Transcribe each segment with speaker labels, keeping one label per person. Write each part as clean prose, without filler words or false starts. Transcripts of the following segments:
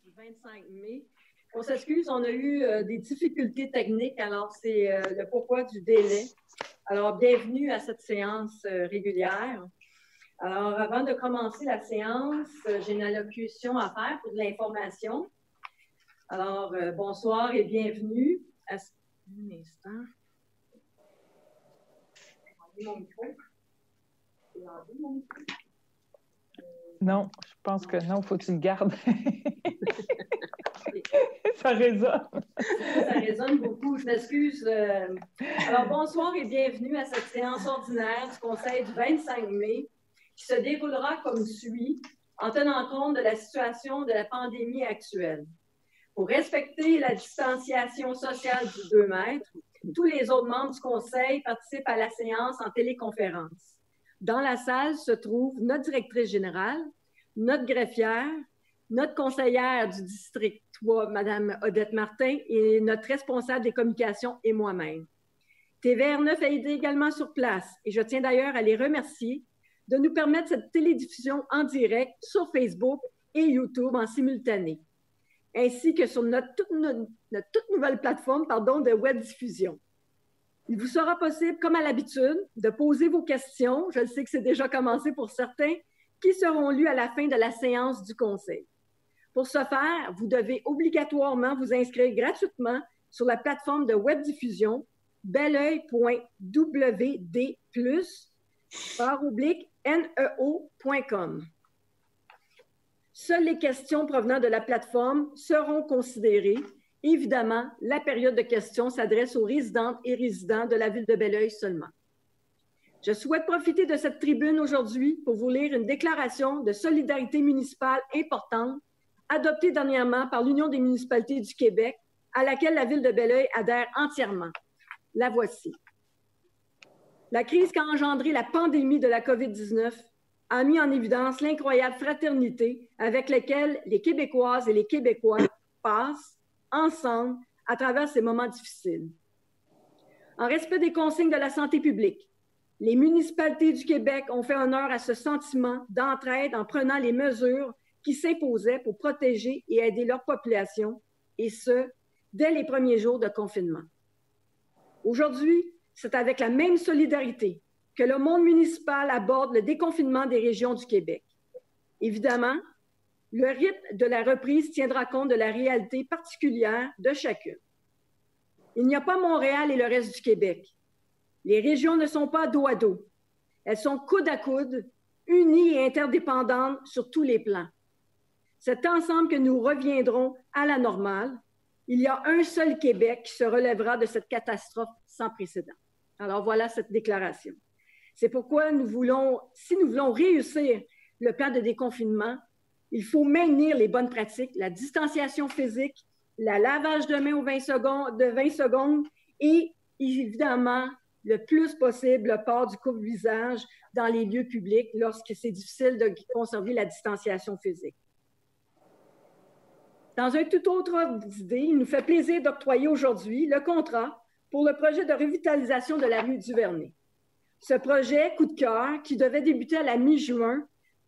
Speaker 1: du 25 mai. On s'excuse, on a eu des difficultés techniques, alors c'est le pourquoi du délai. Alors, bienvenue à cette séance régulière. Alors, avant de commencer la séance, j'ai une allocution à faire pour de l'information. Alors, bonsoir et bienvenue. Un instant. Mon micro.
Speaker 2: Non, je pense que non, faut que tu le gardes. Ça résonne.
Speaker 1: Ça résonne beaucoup, je m'excuse. Alors, bonsoir et bienvenue à cette séance ordinaire du Conseil du 25 mai qui se déroulera comme suit en tenant compte de la situation de la pandémie actuelle. Pour respecter la distanciation sociale du 2 mètres, tous les autres membres du Conseil participent à la séance en téléconférence. Dans la salle se trouve notre directrice générale, notre greffière, notre conseillère du district 3, Mme Odette Martin, et notre responsable des communications et moi-même. TVR9 a été également sur place et je tiens d'ailleurs à les remercier de nous permettre cette télédiffusion en direct sur Facebook et YouTube en simultané, ainsi que sur notre toute nouvelle plateforme de web diffusion. Il vous sera possible, comme à l'habitude, de poser vos questions, je sais que c'est déjà commencé pour certains, qui seront lues à la fin de la séance du Conseil. Pour ce faire, vous devez obligatoirement vous inscrire gratuitement sur la plateforme de web diffusion beloeil.wd+/neo.com. Seules les questions provenant de la plateforme seront considérées. Évidemment, la période de questions s'adresse aux résidentes et résidents de la ville de Beloeil seulement. Je souhaite profiter de cette tribune aujourd'hui pour vous lire une déclaration de solidarité municipale importante adoptée dernièrement par l'Union des municipalités du Québec, à laquelle la ville de Beloeil adhère entièrement. La voici. La crise qu'a engendré la pandémie de la COVID-19 a mis en évidence l'incroyable fraternité avec laquelle les Québécoises et les Québécois passent ensemble à travers ces moments difficiles. En respect des consignes de la santé publique, les municipalités du Québec ont fait honneur à ce sentiment d'entraide en prenant les mesures qui s'imposaient pour protéger et aider leur population, et ce, dès les premiers jours de confinement. Aujourd'hui, c'est avec la même solidarité que le monde municipal aborde le déconfinement des régions du Québec. Évidemment, le rythme de la reprise tiendra compte de la réalité particulière de chacune. Il n'y a pas Montréal et le reste du Québec. Les régions ne sont pas dos à dos. Elles sont coude à coude, unies et interdépendantes sur tous les plans. C'est ensemble que nous reviendrons à la normale. Il y a un seul Québec qui se relèvera de cette catastrophe sans précédent. Alors voilà cette déclaration. C'est pourquoi si nous voulons réussir le plan de déconfinement, il faut maintenir les bonnes pratiques, la distanciation physique, le lavage de mains de 20 secondes et évidemment, le plus possible, le port du couvre-visage dans les lieux publics lorsque c'est difficile de conserver la distanciation physique. Dans un tout autre ordre d'idée, il nous fait plaisir d'octroyer aujourd'hui le contrat pour le projet de revitalisation de la rue Duvernay. Ce projet, coup de cœur, qui devait débuter à la mi-juin,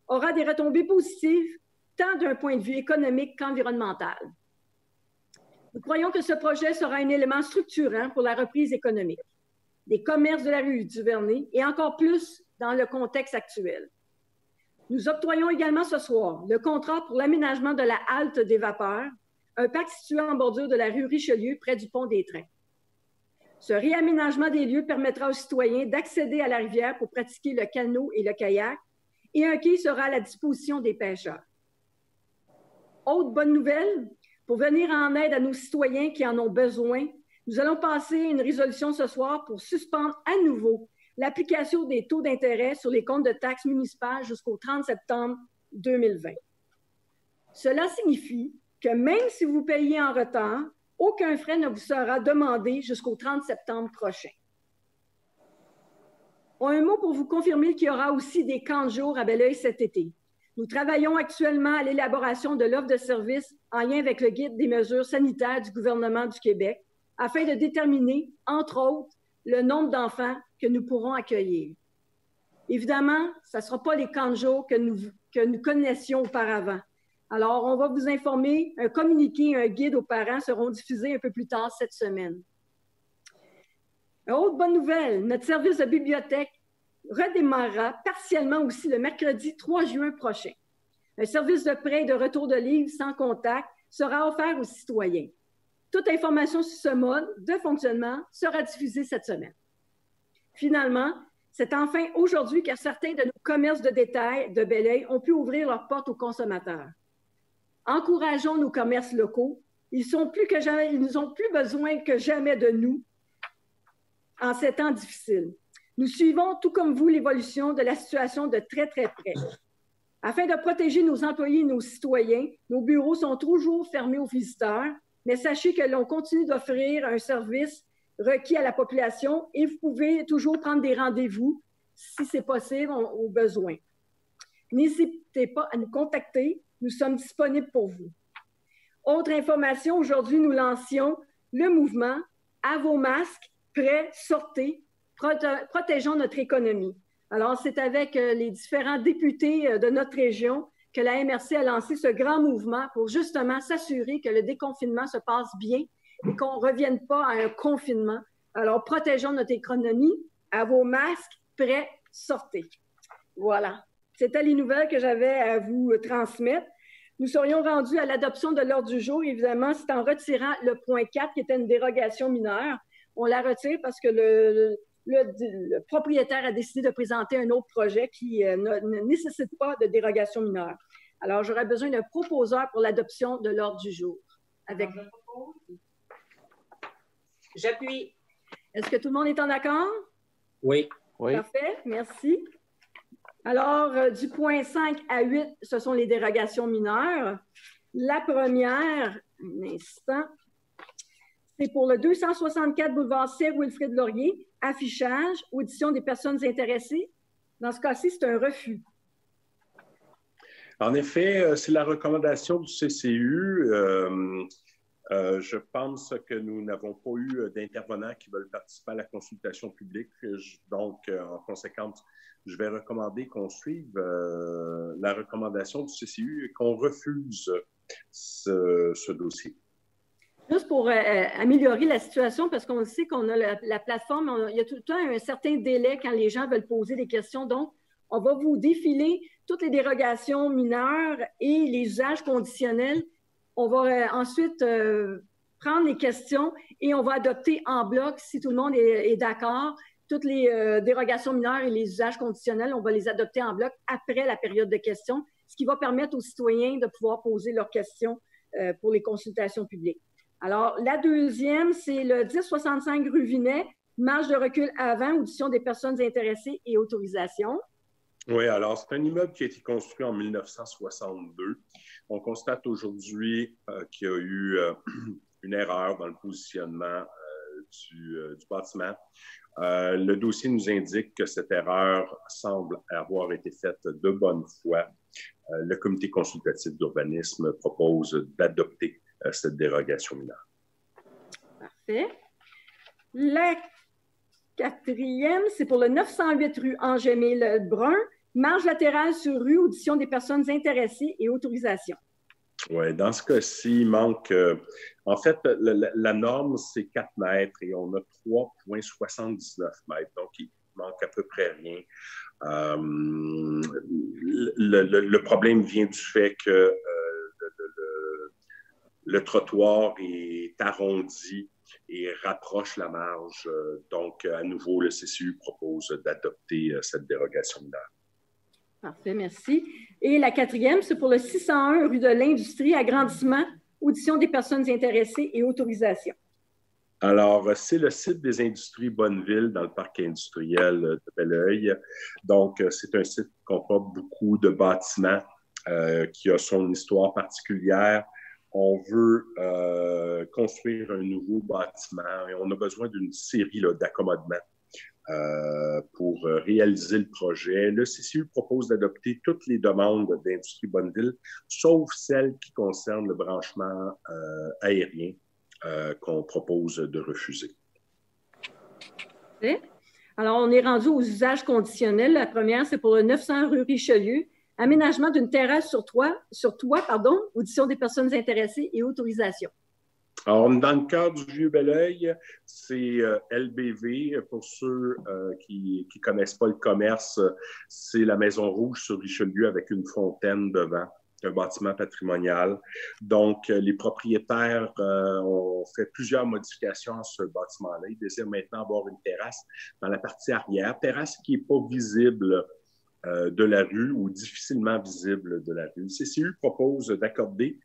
Speaker 1: aura des retombées positives tant d'un point de vue économique qu'environnemental. Nous croyons que ce projet sera un élément structurant pour la reprise économique des commerces de la rue Duvernay et encore plus dans le contexte actuel. Nous octroyons également ce soir le contrat pour l'aménagement de la halte des vapeurs, un parc situé en bordure de la rue Richelieu près du pont des Trains. Ce réaménagement des lieux permettra aux citoyens d'accéder à la rivière pour pratiquer le canot et le kayak et un quai sera à la disposition des pêcheurs. Autre bonne nouvelle, pour venir en aide à nos citoyens qui en ont besoin, nous allons passer une résolution ce soir pour suspendre à nouveau l'application des taux d'intérêt sur les comptes de taxes municipales jusqu'au 30 septembre 2020. Cela signifie que même si vous payez en retard, aucun frais ne vous sera demandé jusqu'au 30 septembre prochain. Un mot pour vous confirmer qu'il y aura aussi des camps de jour à Beloeil cet été. Nous travaillons actuellement à l'élaboration de l'offre de services en lien avec le guide des mesures sanitaires du gouvernement du Québec afin de déterminer, entre autres, le nombre d'enfants que nous pourrons accueillir. Évidemment, ce ne sera pas les camps de jour que nous connaissions auparavant. Alors, on va vous informer, un communiqué, un guide aux parents seront diffusés un peu plus tard cette semaine. Autre bonne nouvelle, notre service de bibliothèque redémarrera partiellement aussi le mercredi 3 juin prochain. Un service de prêt et de retour de livres sans contact sera offert aux citoyens. Toute information sur ce mode de fonctionnement sera diffusée cette semaine. Finalement, c'est enfin aujourd'hui que certains de nos commerces de détail de Belleuil ont pu ouvrir leurs portes aux consommateurs. Encourageons nos commerces locaux. Ils n'ont plus besoin que jamais de nous en ces temps difficiles. Nous suivons, tout comme vous, l'évolution de la situation de très, très près. Afin de protéger nos employés et nos citoyens, nos bureaux sont toujours fermés aux visiteurs, mais sachez que l'on continue d'offrir un service requis à la population et vous pouvez toujours prendre des rendez-vous si c'est possible au besoin. N'hésitez pas à nous contacter, nous sommes disponibles pour vous. Autre information, aujourd'hui, nous lancions le mouvement « À vos masques, prêts, sortez, protégeons notre économie ». Alors, c'est avec les différents députés de notre région que la MRC a lancé ce grand mouvement pour justement s'assurer que le déconfinement se passe bien et qu'on ne revienne pas à un confinement. Alors, protégeons notre économie. À vos masques, prêts, sortez. Voilà. C'était les nouvelles que j'avais à vous transmettre. Nous serions rendus à l'adoption de l'ordre du jour. Évidemment, c'est en retirant le point 4, qui était une dérogation mineure. On la retire parce que le propriétaire a décidé de présenter un autre projet qui ne nécessite pas de dérogation mineure. Alors, j'aurais besoin d'un proposeur pour l'adoption de l'ordre du jour.
Speaker 3: J'appuie.
Speaker 1: Est-ce que tout le monde est en accord?
Speaker 3: Oui.
Speaker 2: Oui.
Speaker 1: Parfait, merci. Alors, du point 5 à 8, ce sont les dérogations mineures. La première, un instant, c'est pour le 264 boulevard C, Wilfrid Laurier, affichage, audition des personnes intéressées. Dans ce cas-ci, c'est un refus.
Speaker 4: En effet, c'est la recommandation du CCU. Je pense que nous n'avons pas eu d'intervenants qui veulent participer à la consultation publique. Donc, en conséquence, je vais recommander qu'on suive la recommandation du CCU et qu'on refuse ce dossier.
Speaker 1: Juste pour améliorer la situation, parce qu'on sait qu'on a la plateforme, il y a tout le temps un certain délai quand les gens veulent poser des questions. Donc, on va vous défiler toutes les dérogations mineures et les usages conditionnels. On va ensuite prendre les questions et on va adopter en bloc, si tout le monde est d'accord, toutes les dérogations mineures et les usages conditionnels, on va les adopter en bloc après la période de questions, ce qui va permettre aux citoyens de pouvoir poser leurs questions pour les consultations publiques. Alors, la deuxième, c'est le 1065 rue Vinet, marge de recul avant, audition des personnes intéressées et autorisation.
Speaker 4: Oui, alors c'est un immeuble qui a été construit en 1962. On constate aujourd'hui qu'il y a eu une erreur dans le positionnement du bâtiment. Le dossier nous indique que cette erreur semble avoir été faite de bonne foi. Le comité consultatif d'urbanisme propose d'adopter cette dérogation mineure.
Speaker 1: Parfait. La quatrième, c'est pour le 908 rue Angémé-Lebrun, marge latérale sur rue, audition des personnes intéressées et autorisation.
Speaker 4: Oui, dans ce cas-ci, il manque... en fait, la norme, c'est 4 mètres et on a 3,79 mètres. Donc, il manque à peu près rien. Le problème vient du fait que le trottoir est arrondi et rapproche la marge. Donc, à nouveau, le CCU propose d'adopter cette dérogation mineure.
Speaker 1: Parfait, merci. Et la quatrième, c'est pour le 601 rue de l'Industrie, agrandissement, audition des personnes intéressées et autorisation.
Speaker 4: Alors, c'est le site des Industries Bonneville dans le parc industriel de Belleuil. Donc, c'est un site qui comporte beaucoup de bâtiments, qui a son histoire particulière. On veut construire un nouveau bâtiment et on a besoin d'une série d'accommodements pour réaliser le projet. Le CCU propose d'adopter toutes les demandes d'Industrie Bonneville, sauf celles qui concernent le branchement aérien qu'on propose de refuser.
Speaker 1: Alors, on est rendu aux usages conditionnels. La première, c'est pour le 900 rue Richelieu, Aménagement d'une terrasse sur toit, audition des personnes intéressées et autorisation.
Speaker 4: Alors, dans le cadre du Vieux Belleuil, c'est LBV. Pour ceux qui ne connaissent pas le commerce, c'est la Maison Rouge sur Richelieu avec une fontaine devant, un bâtiment patrimonial. Donc, les propriétaires ont fait plusieurs modifications à ce bâtiment-là. Ils désirent maintenant avoir une terrasse dans la partie arrière, terrasse qui n'est pas visible de la rue ou difficilement visible de la rue. Le CCU propose d'accorder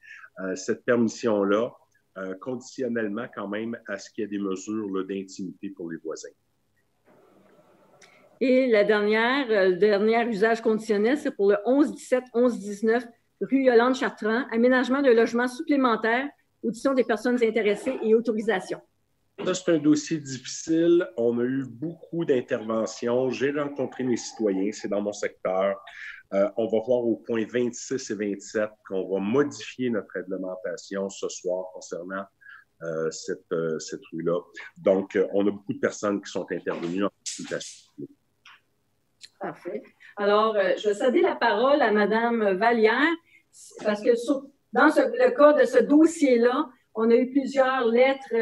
Speaker 4: cette permission-là conditionnellement quand même à ce qu'il y ait des mesures d'intimité pour les voisins.
Speaker 1: Et la dernière usage conditionnel, c'est pour le 11-17, 11-19 rue Yolande-Chartrand, aménagement de logements supplémentaires, audition des personnes intéressées et autorisation.
Speaker 4: Ça, c'est un dossier difficile. On a eu beaucoup d'interventions. J'ai rencontré mes citoyens, c'est dans mon secteur. On va voir au point 26 et 27 qu'on va modifier notre réglementation ce soir concernant cette rue-là. Donc, on a beaucoup de personnes qui sont intervenues en consultation.
Speaker 1: Parfait. Alors, je vais céder la parole à Mme Vallière, parce que dans le cas de ce dossier-là, on a eu plusieurs lettres,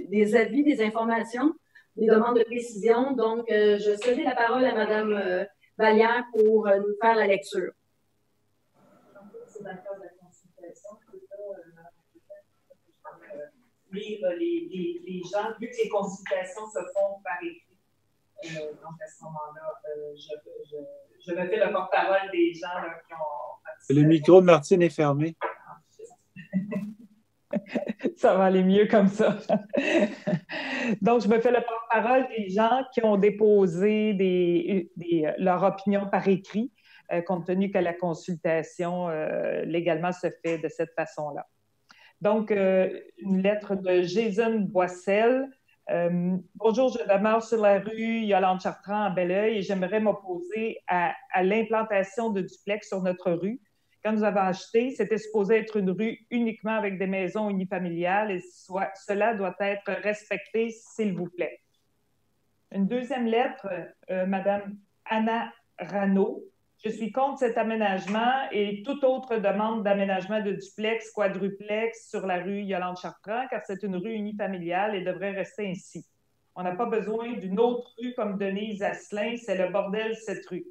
Speaker 1: des avis, des informations, des demandes de précision. Donc, je vais céder la parole à Mme Vallière pour nous faire la lecture.
Speaker 5: C'est dans le cadre de la consultation. Lire les gens, vu que les consultations se font par écrit. Donc, à ce moment-là, je me fais le porte-parole des gens là, qui ont participé.
Speaker 6: Le micro de Martine est fermé.
Speaker 2: Ça va aller mieux comme ça. Donc, je me fais le porte-parole des gens qui ont déposé leur opinion par écrit, compte tenu que la consultation légalement se fait de cette façon-là. Donc, une lettre de Jason Boissel. Bonjour, je demeure sur la rue Yolande-Chartrand à Belleuil et j'aimerais m'opposer à l'implantation de duplex sur notre rue. Quand nous avons acheté, c'était supposé être une rue uniquement avec des maisons unifamiliales et cela doit être respecté, s'il vous plaît. Une deuxième lettre, Madame Anna Rano. Je suis contre cet aménagement et toute autre demande d'aménagement de duplex, quadruplex sur la rue Yolande-Chartrand, car c'est une rue unifamiliale et devrait rester ainsi. On n'a pas besoin d'une autre rue comme Denise Asselin, c'est le bordel, cette rue.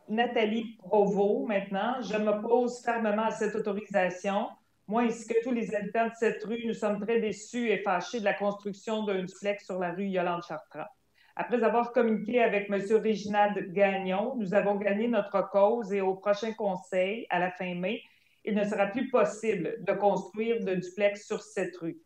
Speaker 2: Nathalie Provost, maintenant. Je m'oppose fermement à cette autorisation. Moi, ainsi que tous les habitants de cette rue, nous sommes très déçus et fâchés de la construction d'un duplex sur la rue Yolande-Chartrand. Après avoir communiqué avec M. Réginald Gagnon, nous avons gagné notre cause et au prochain conseil, à la fin mai, il ne sera plus possible de construire de duplex sur cette rue.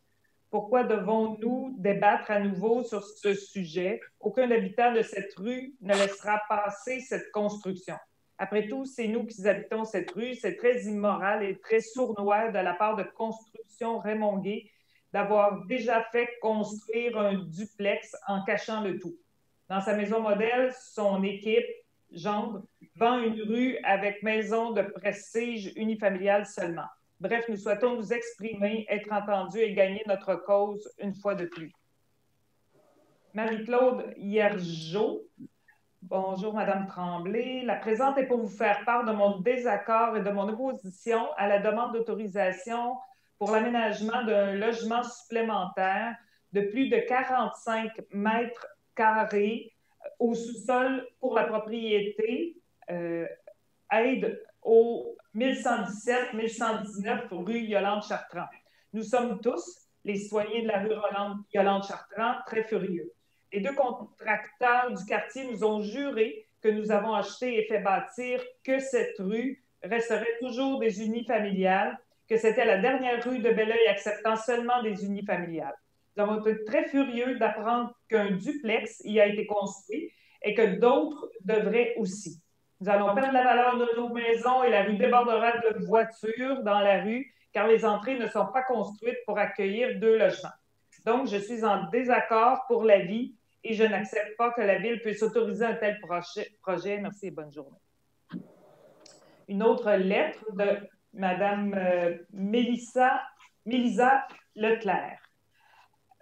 Speaker 2: Pourquoi devons-nous débattre à nouveau sur ce sujet? Aucun habitant de cette rue ne laissera passer cette construction. Après tout, c'est nous qui habitons cette rue. C'est très immoral et très sournois de la part de Construction Raymond Gay d'avoir déjà fait construire un duplex en cachant le tout. Dans sa maison modèle, son équipe, Gendre, vend une rue avec maison de prestige unifamiliale seulement. Bref, nous souhaitons nous exprimer, être entendus et gagner notre cause une fois de plus. Marie-Claude Hiergeau. Bonjour, Madame Tremblay. La présente est pour vous faire part de mon désaccord et de mon opposition à la demande d'autorisation pour l'aménagement d'un logement supplémentaire de plus de 45 mètres carrés au sous-sol pour la propriété aide au 1117-1119 rue Yolande-Chartrand. Nous sommes tous, les citoyens de la rue Yolande-Chartrand, très furieux. Les deux contracteurs du quartier nous ont juré que nous avons acheté et fait bâtir que cette rue resterait toujours des unifamiliales, que c'était la dernière rue de Belleuil acceptant seulement des unifamiliales. Nous avons été très furieux d'apprendre qu'un duplex y a été construit et que d'autres devraient aussi. Nous allons perdre la valeur de nos maisons et la rue débordera de voitures dans la rue car les entrées ne sont pas construites pour accueillir deux logements. Donc, je suis en désaccord pour l'avis et je n'accepte pas que la Ville puisse autoriser un tel projet. Merci et bonne journée. Une autre lettre de Mme Mélisa Leclerc.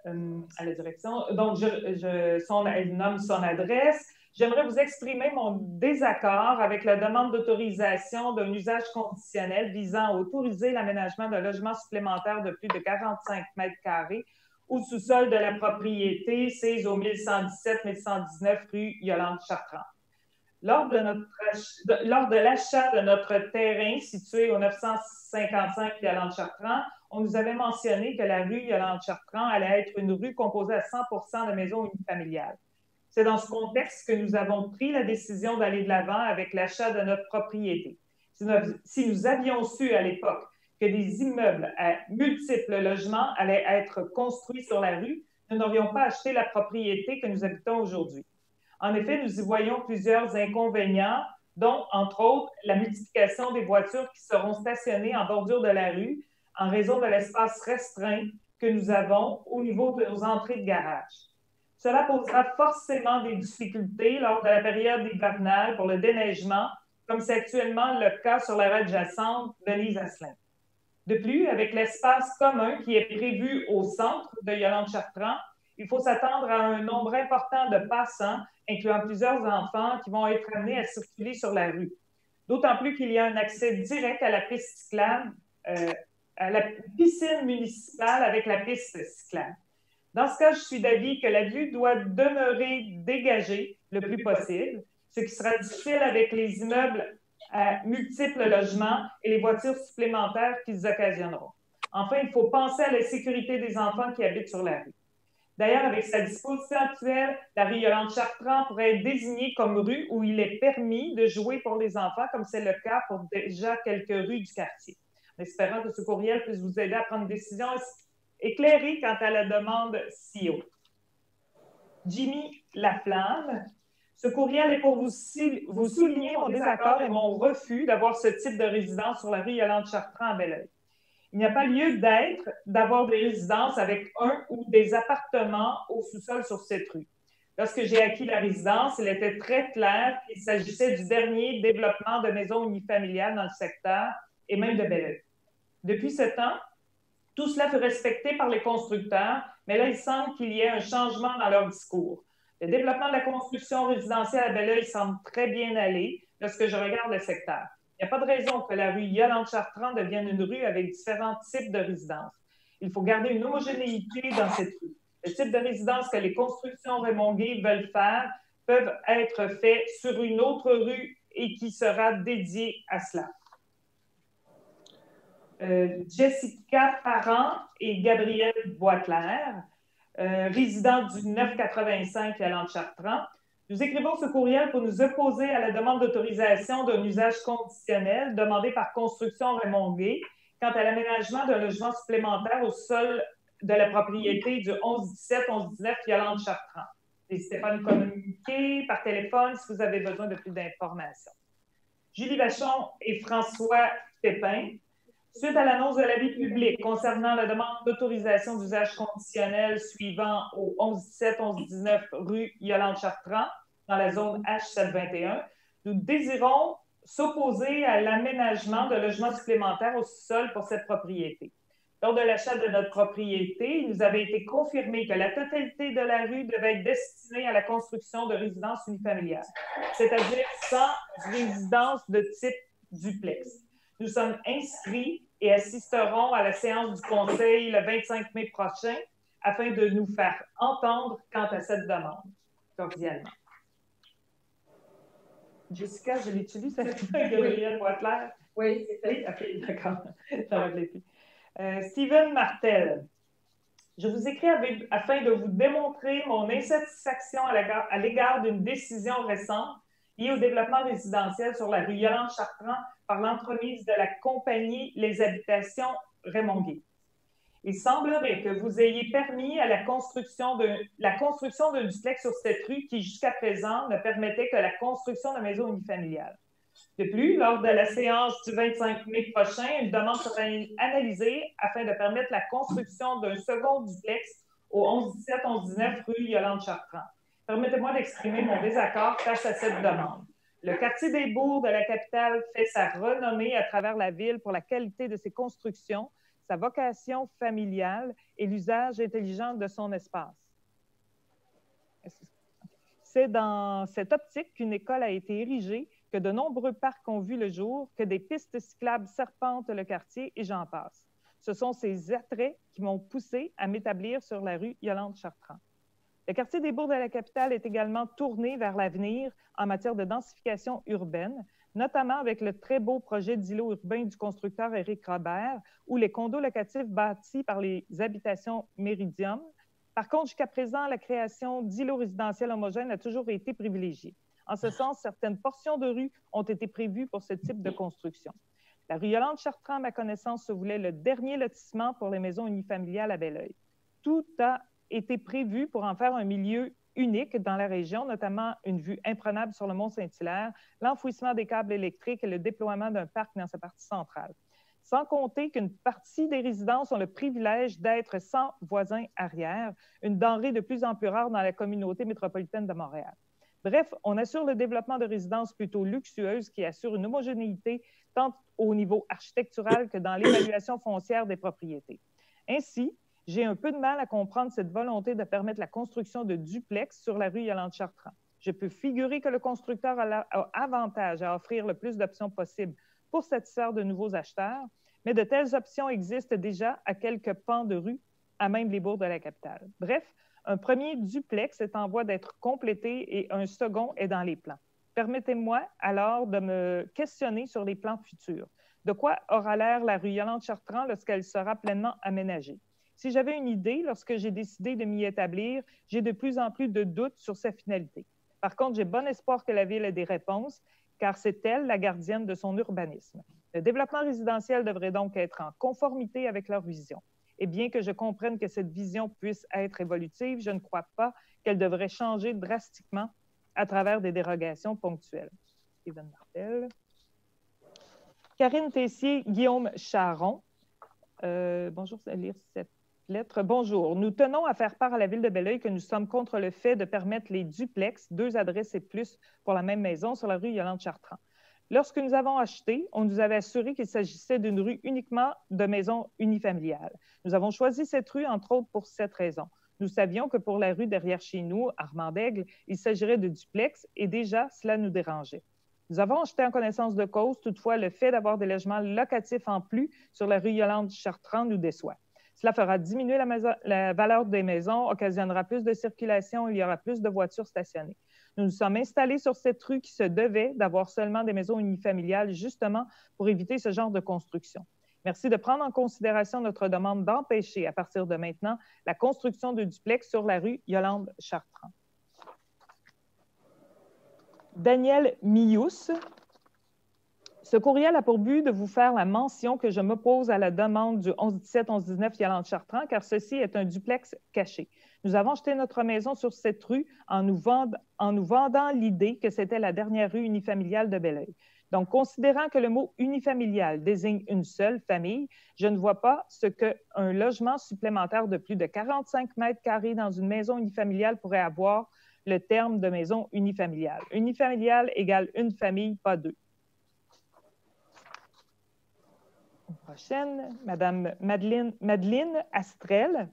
Speaker 2: À la direction. Donc, elle nomme son adresse. j'aimerais vous exprimer mon désaccord avec la demande d'autorisation d'un usage conditionnel visant à autoriser l'aménagement d'un logement supplémentaire de plus de 45 mètres carrés au sous-sol de la propriété sise au 1117-1119 rue Yolande-Chartrand. Lors de l'achat de notre terrain situé au 955 Yolande-Chartrand, on nous avait mentionné que la rue Yolande-Chartrand allait être une rue composée à 100% de maisons unifamiliales. C'est dans ce contexte que nous avons pris la décision d'aller de l'avant avec l'achat de notre propriété. Si nous avions su à l'époque que des immeubles à multiples logements allaient être construits sur la rue, nous n'aurions pas acheté la propriété que nous habitons aujourd'hui. En effet, nous y voyons plusieurs inconvénients, dont, entre autres, la multiplication des voitures qui seront stationnées en bordure de la rue en raison de l'espace restreint que nous avons au niveau de nos entrées de garage. Cela posera forcément des difficultés lors de la période hivernale pour le déneigement, comme c'est actuellement le cas sur la rue adjacente de Lise-Asselin. De plus, avec l'espace commun qui est prévu au centre de Yolande-Chartrand, il faut s'attendre à un nombre important de passants, incluant plusieurs enfants, qui vont être amenés à circuler sur la rue. D'autant plus qu'il y a un accès direct à la piste cyclable, à la piscine municipale avec la piste cyclable. Dans ce cas, je suis d'avis que la vue doit demeurer dégagée le plus possible, ce qui sera difficile avec les immeubles à multiples logements et les voitures supplémentaires qu'ils occasionneront. Enfin, il faut penser à la sécurité des enfants qui habitent sur la rue. D'ailleurs, avec sa disposition actuelle, la rue Yolande-Chartrand pourrait être désignée comme rue où il est permis de jouer pour les enfants, comme c'est le cas pour déjà quelques rues du quartier. En espérant que ce courriel puisse vous aider à prendre une décision éclairée quant à la demande ci-haut. Jimmy Laflamme, ce courriel est pour vous souligner mon désaccord et mon refus d'avoir ce type de résidence sur la rue Yolande-Chartrand à Belleuil. Il n'y a pas lieu d'être d'avoir des résidences avec un ou des appartements au sous-sol sur cette rue. Lorsque j'ai acquis la résidence, il était très clair qu'il s'agissait du dernier développement de maisons unifamiliales dans le secteur et même de Belleuil. Depuis ce temps, tout cela fut respecté par les constructeurs, mais là, il semble qu'il y ait un changement dans leur discours. Le développement de la construction résidentielle à Belleuil semble très bien aller lorsque je regarde le secteur. Il n'y a pas de raison que la rue Yolande-Chartrand devienne une rue avec différents types de résidences. Il faut garder une homogénéité dans cette rue. Le type de résidence que les constructions Raymond-Gay veulent faire peuvent être faits sur une autre rue et qui sera dédiée à cela. Jessica Parent et Gabrielle Boisclair, résidentes du 985 Yolande-Chartrand. Nous écrivons ce courriel pour nous opposer à la demande d'autorisation d'un usage conditionnel demandé par Construction Raymond-Gay quant à l'aménagement d'un logement supplémentaire au sol de la propriété du 1117-1119 Yolande-Chartrand. N'hésitez pas à nous communiquer par téléphone si vous avez besoin de plus d'informations. Julie Vachon et François Pépin, suite à l'annonce de l'avis public concernant la demande d'autorisation d'usage conditionnel suivant au 1117-1119 rue Yolande-Chartrand, dans la zone H721, nous désirons s'opposer à l'aménagement de logements supplémentaires au sous-sol pour cette propriété. Lors de l'achat de notre propriété, il nous avait été confirmé que la totalité de la rue devait être destinée à la construction de résidences unifamiliales, c'est-à-dire sans résidence de type duplex. Nous sommes inscrits et assisterons à la séance du Conseil le 25 mai prochain afin de nous faire entendre quant à cette demande, cordialement. Jessica, je l'utilise avec Gabrielle Boisclair.
Speaker 5: Oui, c'est
Speaker 2: oui, OK, d'accord. Ça va plus. Steven Martel, je vous écris afin de vous démontrer mon insatisfaction à l'égard d'une décision récente liée au développement résidentiel sur la rue Yolande-Chartrand par l'entremise de la compagnie Les Habitations Raymond-Gay. Il semblerait que vous ayez permis à la construction d'un duplex sur cette rue qui, jusqu'à présent, ne permettait que la construction de maisons unifamiliales. De plus, lors de la séance du 25 mai prochain, une demande sera analysée afin de permettre la construction d'un second duplex au 1117-1119 rue Yolande-Chartrand. Permettez-moi d'exprimer mon désaccord face à cette demande. Le quartier des Bourgs de la capitale fait sa renommée à travers la ville pour la qualité de ses constructions, sa vocation familiale et l'usage intelligent de son espace. C'est dans cette optique qu'une école a été érigée, que de nombreux parcs ont vu le jour, que des pistes cyclables serpentent le quartier et j'en passe. Ce sont ces attraits qui m'ont poussé à m'établir sur la rue Yolande-Chartrand. Le quartier des Bourgs de la capitale est également tourné vers l'avenir en matière de densification urbaine, notamment avec le très beau projet d'îlot urbain du constructeur Éric Robert, où les condos locatifs bâtis par les habitations Méridium. Par contre, jusqu'à présent, la création d'îlots résidentiels homogènes a toujours été privilégiée. En ce sens, certaines portions de rue ont été prévues pour ce type de construction. La rue Yolande-Chartrand, à ma connaissance, se voulait le dernier lotissement pour les maisons unifamiliales à Belleuil. Tout a été prévu pour en faire un milieu unique dans la région, notamment une vue imprenable sur le Mont-Saint-Hilaire, l'enfouissement des câbles électriques et le déploiement d'un parc dans sa partie centrale. Sans compter qu'une partie des résidences ont le privilège d'être sans voisins arrière, une denrée de plus en plus rare dans la communauté métropolitaine de Montréal. Bref, on assure le développement de résidences plutôt luxueuses qui assurent une homogénéité tant au niveau architectural que dans l'évaluation foncière des propriétés. Ainsi, j'ai un peu de mal à comprendre cette volonté de permettre la construction de duplex sur la rue Yolande-Chartrand. Je peux figurer que le constructeur a avantage à offrir le plus d'options possibles pour satisfaire de nouveaux acheteurs, mais de telles options existent déjà à quelques pans de rue, à même les bourgs de la capitale. Bref, un premier duplex est en voie d'être complété et un second est dans les plans. Permettez-moi alors de me questionner sur les plans futurs. De quoi aura l'air la rue Yolande-Chartrand lorsqu'elle sera pleinement aménagée? Si j'avais une idée, lorsque j'ai décidé de m'y établir, j'ai de plus en plus de doutes sur sa finalité. Par contre, j'ai bon espoir que la Ville ait des réponses, car c'est elle la gardienne de son urbanisme. Le développement résidentiel devrait donc être en conformité avec leur vision. Et bien que je comprenne que cette vision puisse être évolutive, je ne crois pas qu'elle devrait changer drastiquement à travers des dérogations ponctuelles. Steven Martel. Karine Tessier, Guillaume Charon. Bonjour, je vais lire cette lettre. Bonjour. Nous tenons à faire part à la Ville de Belleuil que nous sommes contre le fait de permettre les duplex, 2 adresses et plus pour la même maison sur la rue Yolande-Chartrand. Lorsque nous avons acheté, on nous avait assuré qu'il s'agissait d'une rue uniquement de maisons unifamiliales. Nous avons choisi cette rue, entre autres, pour cette raison. Nous savions que pour la rue derrière chez nous, Armand-d'Aigle, il s'agirait de duplex et déjà, cela nous dérangeait. Nous avons acheté en connaissance de cause, toutefois, le fait d'avoir des logements locatifs en plus sur la rue Yolande-Chartrand nous déçoit. Cela fera diminuer la valeur des maisons, occasionnera plus de circulation, il y aura plus de voitures stationnées. Nous nous sommes installés sur cette rue qui se devait d'avoir seulement des maisons unifamiliales, justement pour éviter ce genre de construction. Merci de prendre en considération notre demande d'empêcher, à partir de maintenant, la construction de duplex sur la rue Yolande-Chartrand. Daniel Mious. Ce courriel a pour but de vous faire la mention que je m'oppose à la demande du 1117-1119 Yolande-Chartrand, car ceci est un duplex caché. Nous avons acheté notre maison sur cette rue en nous vendant l'idée que c'était la dernière rue unifamiliale de Belleuil. Donc, considérant que le mot unifamilial désigne une seule famille, je ne vois pas ce qu'un logement supplémentaire de plus de 45 mètres carrés dans une maison unifamiliale pourrait avoir le terme de maison unifamiliale. Unifamiliale égale une famille, pas deux. Prochaine, Madame Madeleine Astrel.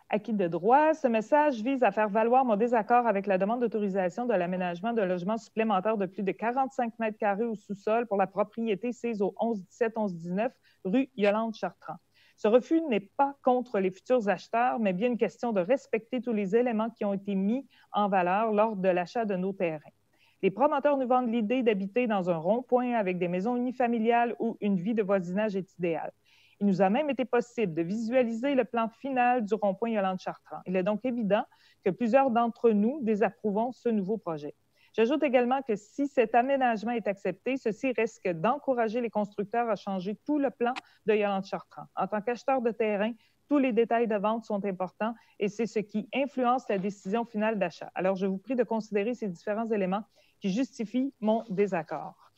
Speaker 2: Acquis de droit, ce message vise à faire valoir mon désaccord avec la demande d'autorisation de l'aménagement d'un logement supplémentaire de plus de 45 mètres carrés au sous-sol pour la propriété sise au 1117-1119 rue Yolande-Chartrand. Ce refus n'est pas contre les futurs acheteurs, mais bien une question de respecter tous les éléments qui ont été mis en valeur lors de l'achat de nos terrains. Les promoteurs nous vendent l'idée d'habiter dans un rond-point avec des maisons unifamiliales où une vie de voisinage est idéale. Il nous a même été possible de visualiser le plan final du rond-point Yolande-Chartrand. Il est donc évident que plusieurs d'entre nous désapprouvons ce nouveau projet. J'ajoute également que si cet aménagement est accepté, ceci risque d'encourager les constructeurs à changer tout le plan de Yolande-Chartrand. En tant qu'acheteur de terrain, tous les détails de vente sont importants et c'est ce qui influence la décision finale d'achat. Alors, je vous prie de considérer ces différents éléments qui justifient mon désaccord.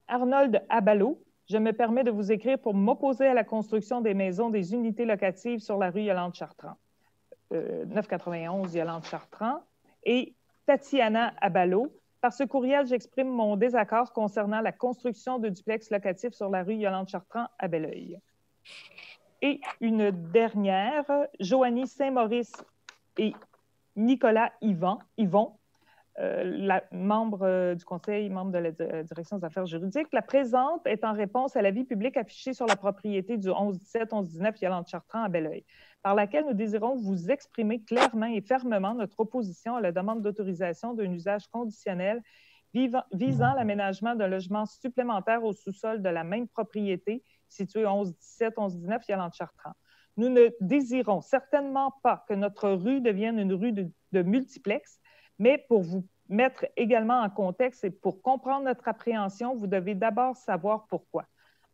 Speaker 2: Arnold Abalo. Je me permets de vous écrire pour m'opposer à la construction des maisons des unités locatives sur la rue Yolande-Chartrand. 991 Yolande-Chartrand. Et Tatiana Abalo. Par ce courriel, j'exprime mon désaccord concernant la construction de duplex locatifs sur la rue Yolande-Chartrand à Belleuil. Et une dernière, Joanie Saint-Maurice et Nicolas Yvon, membre du Conseil, membre de la Direction des affaires juridiques. La présente est en réponse à l'avis public affiché sur la propriété du 11-17, 11-19 Yolande-Chartrand à Belleuil, par laquelle nous désirons vous exprimer clairement et fermement notre opposition à la demande d'autorisation d'un usage conditionnel visant l'aménagement d'un logement supplémentaire au sous-sol de la même propriété située 11-17, 11-19 Yolande-Chartrand. Nous ne désirons certainement pas que notre rue devienne une rue de multiplex, mais pour vous mettre également en contexte et pour comprendre notre appréhension, vous devez d'abord savoir pourquoi.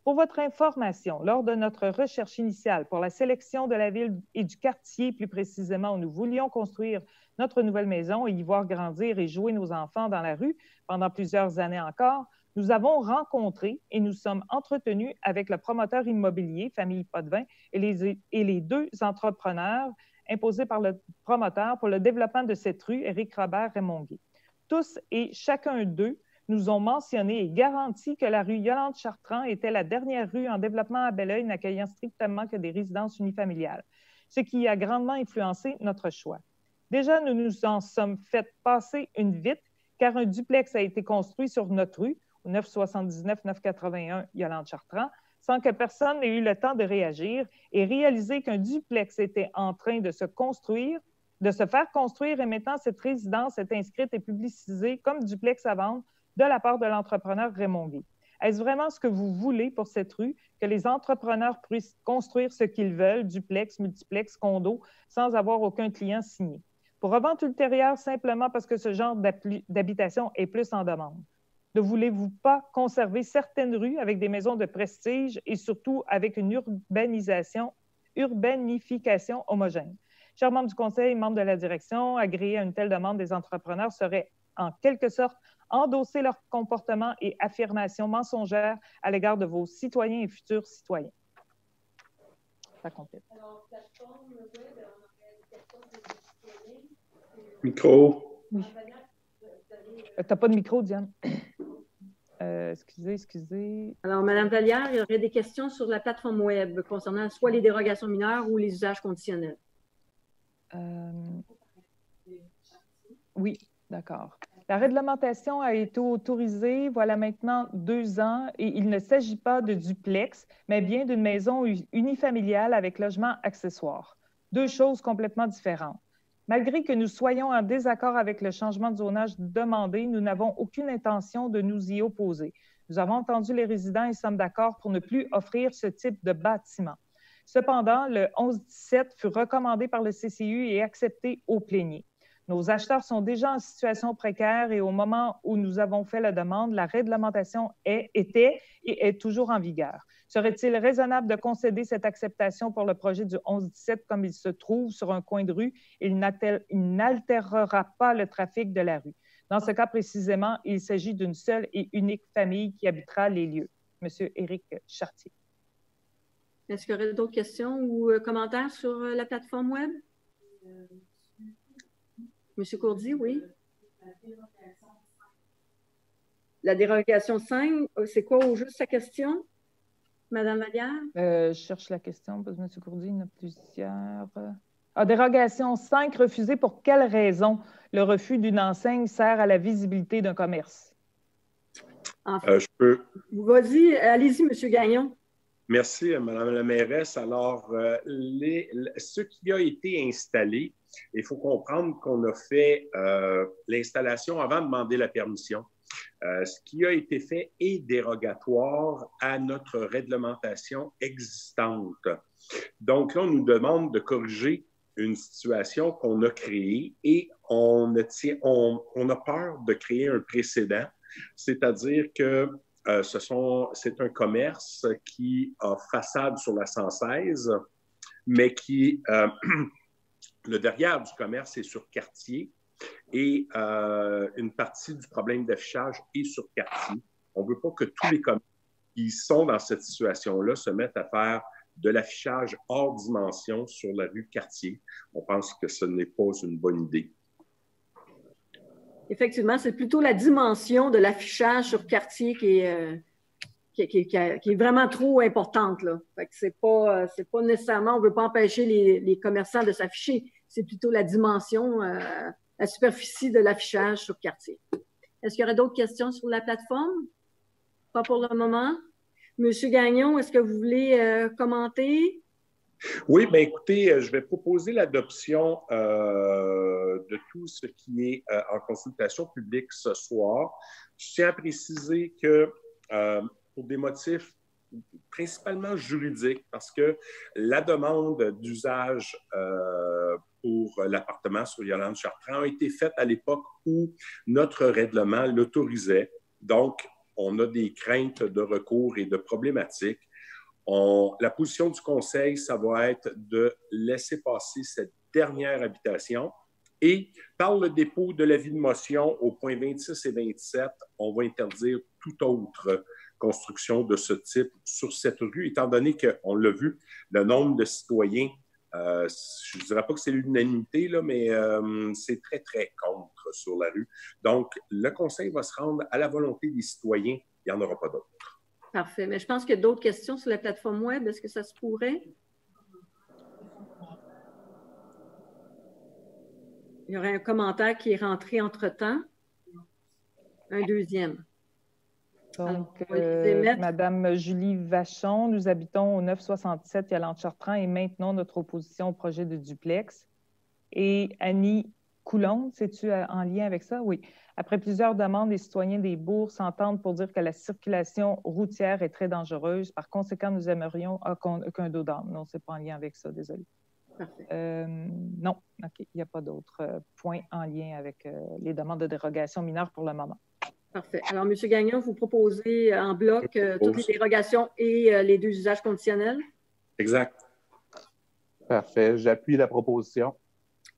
Speaker 2: Pour votre information, lors de notre recherche initiale pour la sélection de la ville et du quartier, plus précisément où nous voulions construire notre nouvelle maison et y voir grandir et jouer nos enfants dans la rue pendant plusieurs années encore, nous avons rencontré et nous sommes entretenus avec le promoteur immobilier, Famille Potvin, et les deux entrepreneurs imposés par le promoteur pour le développement de cette rue, Éric Robert Raymond-Guay. Tous et chacun d'eux nous ont mentionné et garanti que la rue Yolande-Chartrand était la dernière rue en développement à Belleuil n'accueillant strictement que des résidences unifamiliales, ce qui a grandement influencé notre choix. Déjà, nous nous en sommes fait passer une vite, car un duplex a été construit sur notre rue, au 979-981 Yolande-Chartrand, sans que personne n'ait eu le temps de réagir et réaliser qu'un duplex était en train de se construire, de se faire construire et maintenant cette résidence est inscrite et publicisée comme duplex à vendre de la part de l'entrepreneur Raymond Guay. Est-ce vraiment ce que vous voulez pour cette rue, que les entrepreneurs puissent construire ce qu'ils veulent, duplex, multiplex, condo, sans avoir aucun client signé? Pour revente ultérieure, simplement parce que ce genre d'habitation est plus en demande. Ne voulez-vous pas conserver certaines rues avec des maisons de prestige et surtout avec une urbanification homogène? Chers membres du Conseil, membres de la direction, agréer à une telle demande des entrepreneurs serait en quelque sorte endosser leur comportement et affirmations mensongères à l'égard de vos citoyens et futurs citoyens. Ça complète. Alors, plateforme web, on aurait une question de
Speaker 4: micro.
Speaker 2: Oui. Tu n'as pas de micro, Diane. Excusez.
Speaker 1: Alors, Mme Vallière, il y aurait des questions sur la plateforme web concernant soit les dérogations mineures ou les usages conditionnels. Oui, d'accord. La réglementation a été autorisée, voilà maintenant 2 ans, et il ne s'agit pas de duplex, mais bien d'une maison unifamiliale avec logement accessoire. 2 choses complètement différentes. Malgré que nous soyons en désaccord avec le changement de zonage demandé, nous n'avons aucune intention de nous y opposer. Nous avons entendu les résidents et sommes d'accord pour ne plus offrir ce type de bâtiment. Cependant, le 11-17 fut recommandé par le CCU et accepté au plénier. Nos acheteurs sont déjà en situation précaire et au moment où nous avons fait la demande, la réglementation était et est toujours en vigueur. Serait-il raisonnable de concéder cette acceptation pour le projet du 11-17 comme il se trouve sur un coin de rue? Il n'altérera pas le trafic de la rue. Dans ce cas précisément, il s'agit d'une seule et unique famille qui habitera les lieux. Monsieur Éric Chartier. Est-ce qu'il y aurait d'autres questions ou commentaires sur la plateforme web? Monsieur Courdy, oui. La dérogation 5, c'est quoi au juste sa question, Madame Vallière?
Speaker 2: Je cherche la question parce que M. Courdy, il y en a plusieurs. Dérogation 5, refusée pour quelle raison le refus d'une enseigne sert à la visibilité d'un commerce?
Speaker 1: En fait, Vas-y, allez-y, M. Gagnon.
Speaker 4: Merci, Mme la mairesse. Alors, ce qui a été installé, il faut comprendre qu'on a fait l'installation avant de demander la permission. Ce qui a été fait est dérogatoire à notre réglementation existante. Donc là, on nous demande de corriger une situation qu'on a créée et on a peur de créer un précédent, c'est-à-dire que c'est un commerce qui a façade sur la 116, mais qui, le derrière du commerce est sur quartier et une partie du problème d'affichage est sur quartier. On ne veut pas que tous les commerces qui sont dans cette situation-là se mettent à faire de l'affichage hors dimension sur la rue Cartier. On pense que ce n'est pas une bonne idée.
Speaker 1: Effectivement, c'est plutôt la dimension de l'affichage sur quartier qui est vraiment trop importante, là. Fait que c'est pas nécessairement, on ne veut pas empêcher les commerçants de s'afficher, c'est plutôt la dimension, la superficie de l'affichage sur quartier. Est-ce qu'il y aurait d'autres questions sur la plateforme? Pas pour le moment. Monsieur Gagnon, est-ce que vous voulez commenter?
Speaker 4: Oui, bien écoutez, je vais proposer l'adoption de tout ce qui est en consultation publique ce soir. Je tiens à préciser que pour des motifs principalement juridiques, parce que la demande d'usage pour l'appartement sur Yolande-Chartrand a été faite à l'époque où notre règlement l'autorisait. Donc, on a des craintes de recours et de problématiques. La position du Conseil, ça va être de laisser passer cette dernière habitation et par le dépôt de l'avis de motion au point 26 et 27, on va interdire toute autre construction de ce type sur cette rue, étant donné qu'on l'a vu, le nombre de citoyens, je ne dirais pas que c'est l'unanimité, là, mais c'est très, très contre sur la rue. Donc, le Conseil va se rendre à la volonté des citoyens, il n'y en aura pas d'autres.
Speaker 1: Parfait. Mais je pense qu'il y a d'autres questions sur la plateforme web. Est-ce que ça se pourrait? Il y aurait un commentaire qui est rentré entre-temps. Un deuxième.
Speaker 2: Donc, Madame Julie Vachon, nous habitons au 967 Yolande-Chartrand et maintenons notre opposition au projet de duplex. Et Annie Coulombe, c'est-tu en lien avec ça? Oui. Après plusieurs demandes, les citoyens des bourgs s'entendent pour dire que la circulation routière est très dangereuse. Par conséquent, nous aimerions qu'un dos d'âne. Non, ce n'est pas en lien avec ça, désolé. Non, OK, il n'y a pas d'autres points en lien avec les demandes de dérogation mineure pour le moment.
Speaker 1: Parfait. Alors, M. Gagnon, vous proposez en bloc toutes les dérogations et les deux usages conditionnels?
Speaker 4: Exact.
Speaker 6: Parfait. J'appuie la proposition.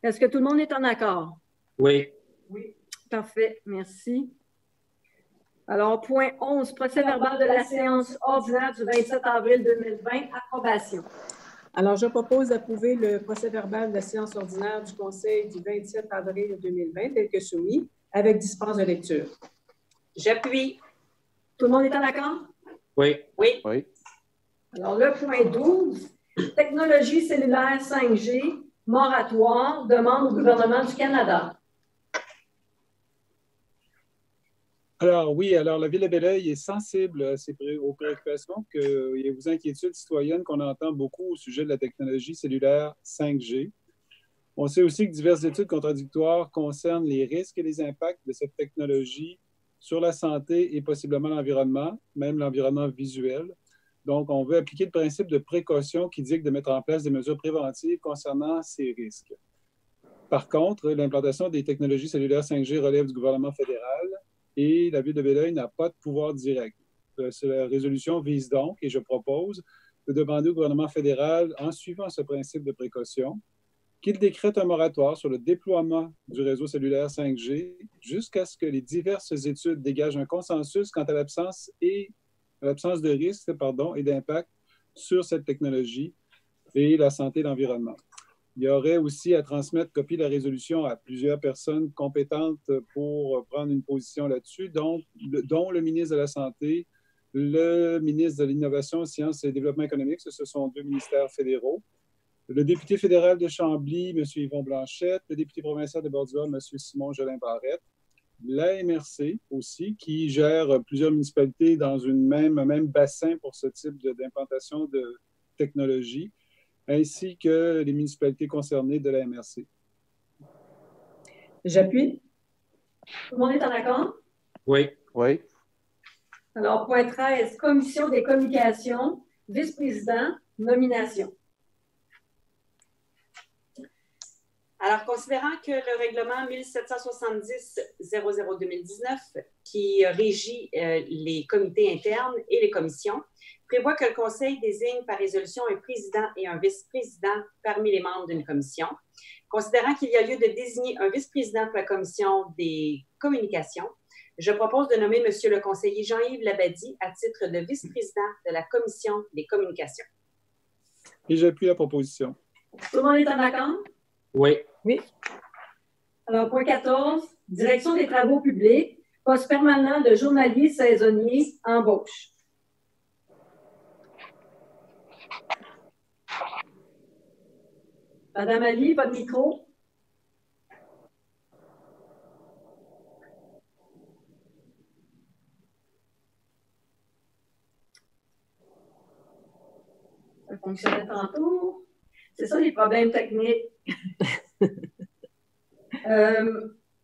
Speaker 1: Est-ce que tout le monde est en accord?
Speaker 3: Oui.
Speaker 1: Oui. Parfait. Merci. Alors, point 11, procès-verbal de la séance ordinaire du 27 avril 2020, approbation.
Speaker 7: Alors, je propose d'approuver le procès-verbal de la séance ordinaire du Conseil du 27 avril 2020 tel que soumis, avec dispense de lecture.
Speaker 3: J'appuie.
Speaker 1: Tout le monde est en accord?
Speaker 3: Oui.
Speaker 6: Oui.
Speaker 1: Alors, le point 12, technologie cellulaire 5G, moratoire, demande au gouvernement du Canada.
Speaker 8: Alors oui, alors la Ville de Belleuil est sensible aux préoccupations et aux inquiétudes citoyennes qu'on entend beaucoup au sujet de la technologie cellulaire 5G. On sait aussi que diverses études contradictoires concernent les risques et les impacts de cette technologie sur la santé et possiblement l'environnement, même l'environnement visuel. Donc, on veut appliquer le principe de précaution qui dit de mettre en place des mesures préventives concernant ces risques. Par contre, l'implantation des technologies cellulaires 5G relève du gouvernement fédéral et la Ville de Belleuil n'a pas de pouvoir direct. La résolution vise donc, et je propose, de demander au gouvernement fédéral, en suivant ce principe de précaution, qu'il décrète un moratoire sur le déploiement du réseau cellulaire 5G jusqu'à ce que les diverses études dégagent un consensus quant à l'absence de risque et d'impact sur cette technologie et la santé et l'environnement. Il y aurait aussi à transmettre copie de la résolution à plusieurs personnes compétentes pour prendre une position là-dessus, dont le ministre de la Santé, le ministre de l'Innovation, Sciences et Développement économique, ce sont deux ministères fédéraux, le député fédéral de Chambly, M. Yvon Blanchette, le député provincial de Bordua, M. Simon Jolin-Barrette, la MRC aussi, qui gère plusieurs municipalités dans un même bassin pour ce type d'implantation de technologie, ainsi que les municipalités concernées de la MRC.
Speaker 7: J'appuie.
Speaker 1: Tout le monde est en accord?
Speaker 3: Oui.
Speaker 6: Oui.
Speaker 1: Alors, point 13, commission des communications, vice-président, nomination.
Speaker 3: Alors, considérant que le règlement 1770-00-2019, qui régit les comités internes et les commissions, prévoit que le Conseil désigne par résolution un président et un vice-président parmi les membres d'une commission. Considérant qu'il y a lieu de désigner un vice-président pour la commission des communications, je propose de nommer M. le conseiller Jean-Yves Labadie à titre de vice-président de la commission des communications.
Speaker 8: Et j'appuie la proposition.
Speaker 1: Tout le monde est en accord?
Speaker 3: Oui.
Speaker 1: Oui. Alors, point 14, direction des travaux publics, poste permanent de journalier saisonnier, embauche. Madame Ali, votre micro. Ça fonctionnait tantôt. C'est ça les problèmes techniques.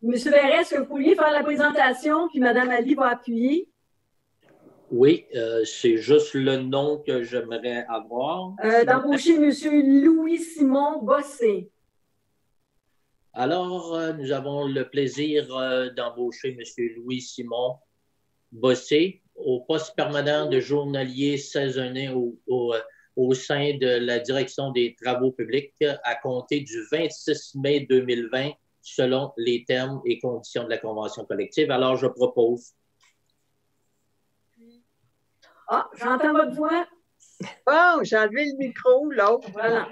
Speaker 1: Monsieur Verret, est-ce que vous pourriez faire la présentation, puis Madame Ali va appuyer?
Speaker 9: Oui, c'est juste le nom que j'aimerais avoir.
Speaker 1: D'embaucher Monsieur Louis-Simon Bossé.
Speaker 9: Alors, nous avons le plaisir d'embaucher Monsieur Louis-Simon Bossé au poste permanent de journalier saisonnier au sein de la direction des travaux publics à compter du 26 mai 2020 selon les termes et conditions de la convention collective. Alors, je propose.
Speaker 1: Ah, j'entends votre voix.
Speaker 10: Bon, j'ai enlevé le micro, l'autre.
Speaker 1: Voilà.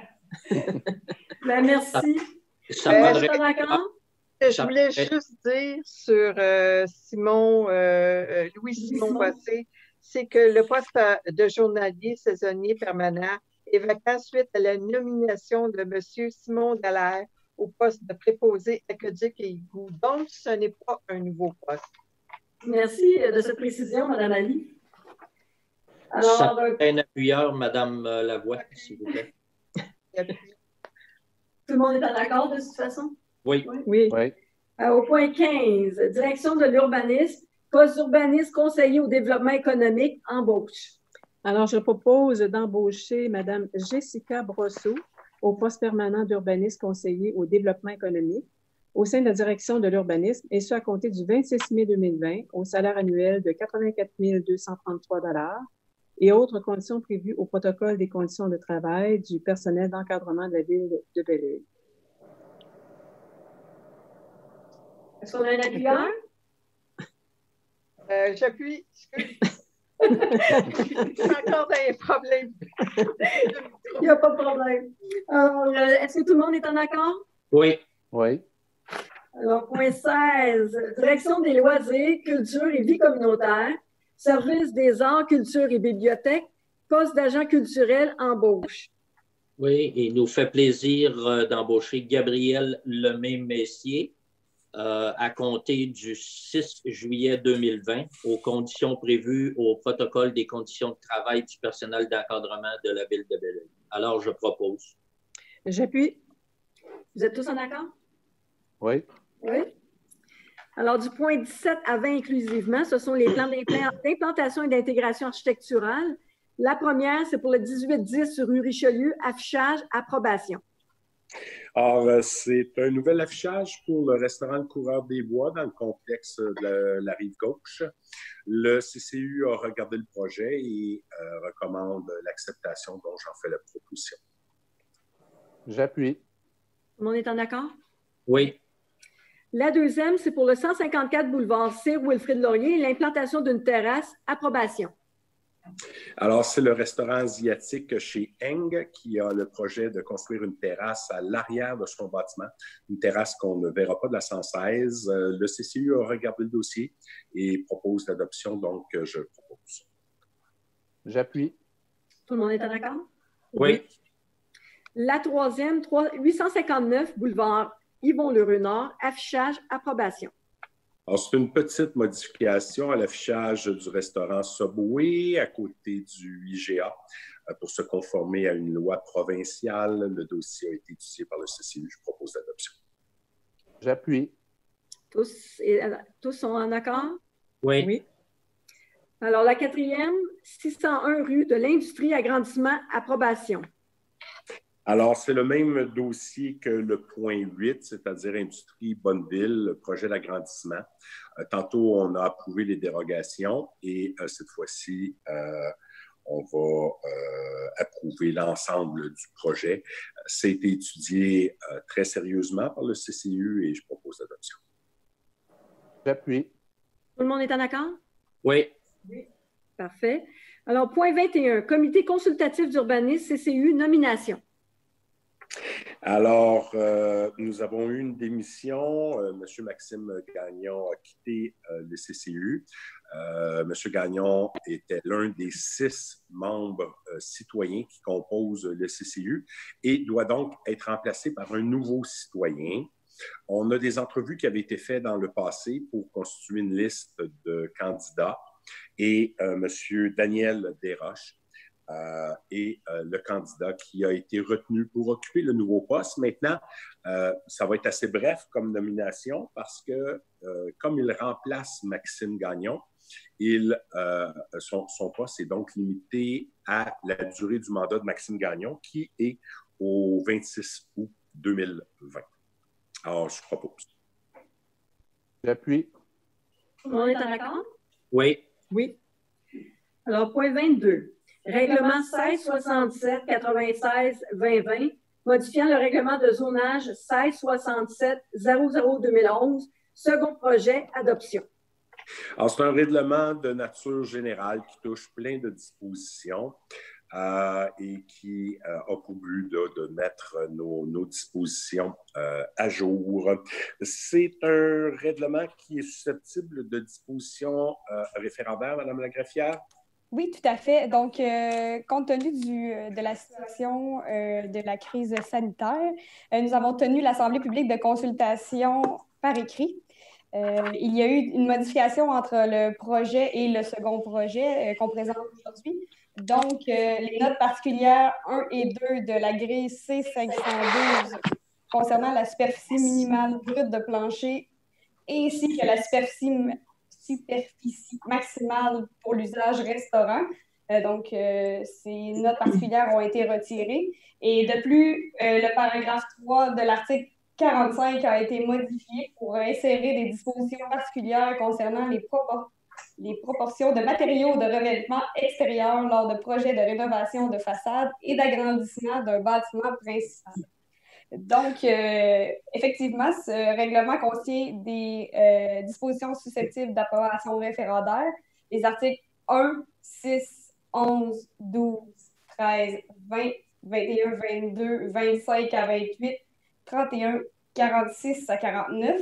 Speaker 1: Ben, merci.
Speaker 9: Ça prendrait...
Speaker 10: Je voulais juste dire sur Louis-Simon Bossé, c'est que le poste de journalier saisonnier permanent est vacant suite à la nomination de M. Simon Dallaire au poste de préposé aqueduc et égout. Donc, ce n'est pas un nouveau poste.
Speaker 1: Merci de cette précision, Mme Ali.
Speaker 9: Alors, ça un appuyeur, Mme Lavoie, s'il vous plaît.
Speaker 1: Tout le monde est en accord de toute façon?
Speaker 9: Oui.
Speaker 10: Oui.
Speaker 1: Au point 15, direction de l'urbanisme, poste d'urbanisme conseiller au développement économique, embauche.
Speaker 7: Alors, je propose d'embaucher Mme Jessica Brosseau au poste permanent d'urbanisme conseiller au développement économique au sein de la direction de l'urbanisme, et ce à compter du 26 mai 2020 au salaire annuel de 84 233 $ et autres conditions prévues au protocole des conditions de travail du personnel d'encadrement de la ville de Belleuil.
Speaker 1: Est-ce qu'on a un appuyeur?
Speaker 10: J'appuie. J'ai encore des problèmes.
Speaker 1: Il n'y a pas de problème. Alors, est-ce que tout le monde est en accord?
Speaker 9: Oui.
Speaker 6: Oui.
Speaker 1: Alors, point 16, direction des loisirs, culture et vie communautaire, service des arts, culture et bibliothèque, poste d'agent culturel, embauche.
Speaker 9: Oui, il nous fait plaisir d'embaucher Gabriel Lemay-Messier à compter du 6 juillet 2020 aux conditions prévues au protocole des conditions de travail du personnel d'encadrement de la ville de Belleuil. Alors, je propose.
Speaker 7: J'appuie.
Speaker 1: Vous êtes tous en accord?
Speaker 6: Oui.
Speaker 1: Oui. Alors, du point 17 à 20 inclusivement, ce sont les plans d'implantation et d'intégration architecturale. La première, c'est pour le 1810 rue Richelieu, affichage, approbation.
Speaker 4: Alors, c'est un nouvel affichage pour le restaurant Le Coureur des Bois dans le complexe de la Rive-Gauche. Le CCU a regardé le projet et recommande l'acceptation, dont j'en fais la proposition.
Speaker 6: J'appuie.
Speaker 1: Tout le monde est en accord?
Speaker 9: Oui.
Speaker 1: La deuxième, c'est pour le 154 boulevard Sir Wilfrid Laurier, l'implantation d'une terrasse, approbation.
Speaker 4: Alors, c'est le restaurant asiatique chez Eng qui a le projet de construire une terrasse à l'arrière de son bâtiment, une terrasse qu'on ne verra pas de la 116. Le CCU a regardé le dossier et propose l'adoption, donc je propose.
Speaker 6: J'appuie.
Speaker 1: Tout le monde est en accord?
Speaker 9: Oui.
Speaker 1: La troisième, 859 boulevard Yvon-le-Renard, affichage, approbation.
Speaker 4: Alors, c'est une petite modification à l'affichage du restaurant Subway à côté du IGA pour se conformer à une loi provinciale. Le dossier a été étudié par le CCU. Je propose l'adoption.
Speaker 6: J'appuie.
Speaker 1: Tous sont en accord?
Speaker 9: Oui.
Speaker 1: Oui. Alors, la quatrième, 601 rue de l'Industrie, agrandissement, approbation.
Speaker 4: Alors, c'est le même dossier que le point 8, c'est-à-dire Industrie Bonneville, le projet d'agrandissement. Tantôt, on a approuvé les dérogations et cette fois-ci, on va approuver l'ensemble du projet. Ça a été étudié très sérieusement par le CCU et je propose l'adoption.
Speaker 6: J'appuie.
Speaker 1: Tout le monde est en accord?
Speaker 9: Oui.
Speaker 1: Oui. Parfait. Alors, point 21, Comité consultatif d'urbanisme, CCU, nomination.
Speaker 4: Alors, nous avons eu une démission. M. Maxime Gagnon a quitté le CCU. M. Gagnon était l'un des 6 membres citoyens qui composent le CCU et doit donc être remplacé par un nouveau citoyen. On a des entrevues qui avaient été faites dans le passé pour constituer une liste de candidats et M. Daniel Desroches est le candidat qui a été retenu pour occuper le nouveau poste. Maintenant, ça va être assez bref comme nomination parce que comme il remplace Maxime Gagnon, son poste est donc limité à la durée du mandat de Maxime Gagnon qui est au 26 août 2020. Alors, je propose.
Speaker 6: J'appuie.
Speaker 1: On est en accord?
Speaker 9: Oui.
Speaker 1: Oui. Alors, point 22. Règlement 1667-96-2020, modifiant le règlement de zonage 1667-00-2011, second projet, adoption.
Speaker 4: Alors, c'est un règlement de nature générale qui touche plein de dispositions et qui a pour but de mettre nos dispositions à jour. C'est un règlement qui est susceptible de dispositions référendaires, Mme la greffière?
Speaker 11: Oui, tout à fait. Donc, compte tenu de la situation de la crise sanitaire, nous avons tenu l'Assemblée publique de consultation par écrit. Il y a eu une modification entre le projet et le second projet qu'on présente aujourd'hui. Donc, les notes particulières 1 et 2 de la grille C512 concernant la superficie minimale brute de plancher ainsi que la superficie maximale pour l'usage restaurant. Donc, ces notes particulières ont été retirées. Et de plus, le paragraphe 3 de l'article 45 a été modifié pour insérer des dispositions particulières concernant les proportions de matériaux de revêtement extérieur lors de projets de rénovation de façade et d'agrandissement d'un bâtiment principal. Donc, effectivement, ce règlement contient des dispositions susceptibles d'approbation référendaire. Les articles 1, 6, 11, 12, 13, 20, 21, 22, 25 à 28, 31, 46 à 49.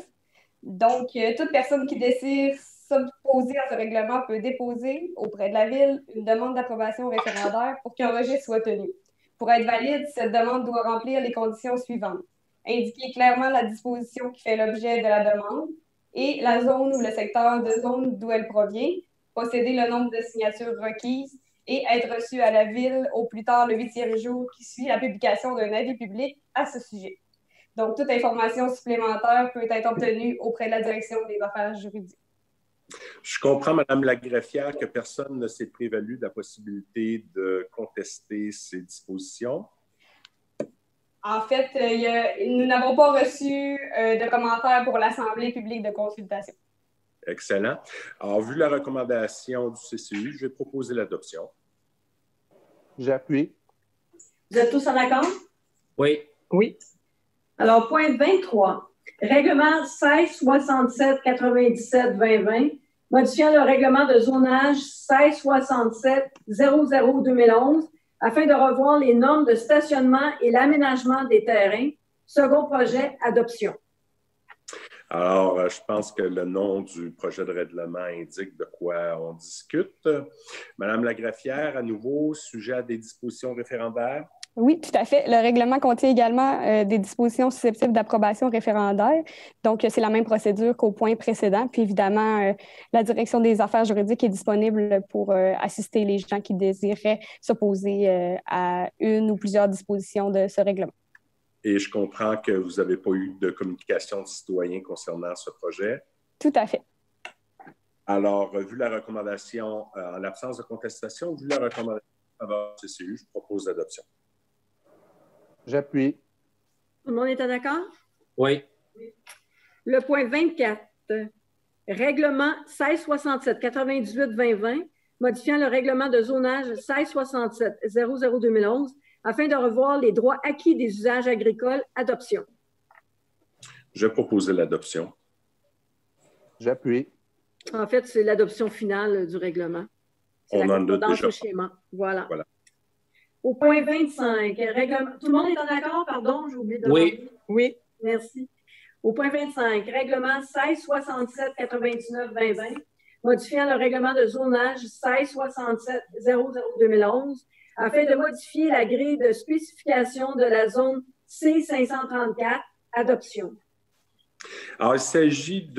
Speaker 11: Donc, toute personne qui désire s'opposer à ce règlement peut déposer auprès de la Ville une demande d'approbation référendaire pour qu'un registre soit tenu. Pour être valide, cette demande doit remplir les conditions suivantes. Indiquer clairement la disposition qui fait l'objet de la demande et la zone ou le secteur de zone d'où elle provient, posséder le nombre de signatures requises et être reçu à la Ville au plus tard le 8e jour qui suit la publication d'un avis public à ce sujet. Donc, toute information supplémentaire peut être obtenue auprès de la Direction des affaires juridiques.
Speaker 4: Je comprends, Mme la greffière, que personne ne s'est prévalu de la possibilité de contester ces dispositions.
Speaker 11: En fait, nous n'avons pas reçu de commentaires pour l'Assemblée publique de consultation.
Speaker 4: Excellent. Alors, vu la recommandation du CCU, je vais proposer l'adoption.
Speaker 6: J'appuie.
Speaker 1: Vous êtes tous en accord?
Speaker 9: Oui.
Speaker 10: Oui.
Speaker 1: Alors, point 23. Règlement 1667-97-2020, modifiant le règlement de zonage 1667-00-2011 afin de revoir les normes de stationnement et l'aménagement des terrains. Second projet, adoption.
Speaker 4: Alors, je pense que le nom du projet de règlement indique de quoi on discute. Madame la greffière, à nouveau, sujet à des dispositions référendaires.
Speaker 11: Oui, tout à fait. Le règlement contient également des dispositions susceptibles d'approbation référendaire. Donc, c'est la même procédure qu'au point précédent. Puis, évidemment, la Direction des affaires juridiques est disponible pour assister les gens qui désiraient s'opposer à une ou plusieurs dispositions de ce règlement.
Speaker 4: Et je comprends que vous n'avez pas eu de communication de citoyens concernant ce projet.
Speaker 11: Tout à fait.
Speaker 4: Alors, vu la recommandation, en l'absence de contestation, vu la recommandation à votre CCU, je propose l'adoption.
Speaker 6: J'appuie.
Speaker 1: Tout le monde est en accord?
Speaker 9: Oui.
Speaker 1: Le point 24. Règlement 1667-98-2020, modifiant le règlement de zonage 1667-00-2011 afin de revoir les droits acquis des usages agricoles. Adoption.
Speaker 4: Je propose l'adoption.
Speaker 6: J'appuie.
Speaker 1: En fait, c'est l'adoption finale du règlement.
Speaker 4: On en a déjà.
Speaker 1: Au schéma. Voilà. Au point 25, règlement... Tout le monde est en accord? Pardon, j'ai oublié de demander.
Speaker 10: Oui.
Speaker 1: Merci. Au point 25, règlement 1667-99-2020, modifiant le règlement de zonage 1667-00-2011 afin de modifier la grille de spécification de la zone C534, adoption.
Speaker 4: Alors, il s'agit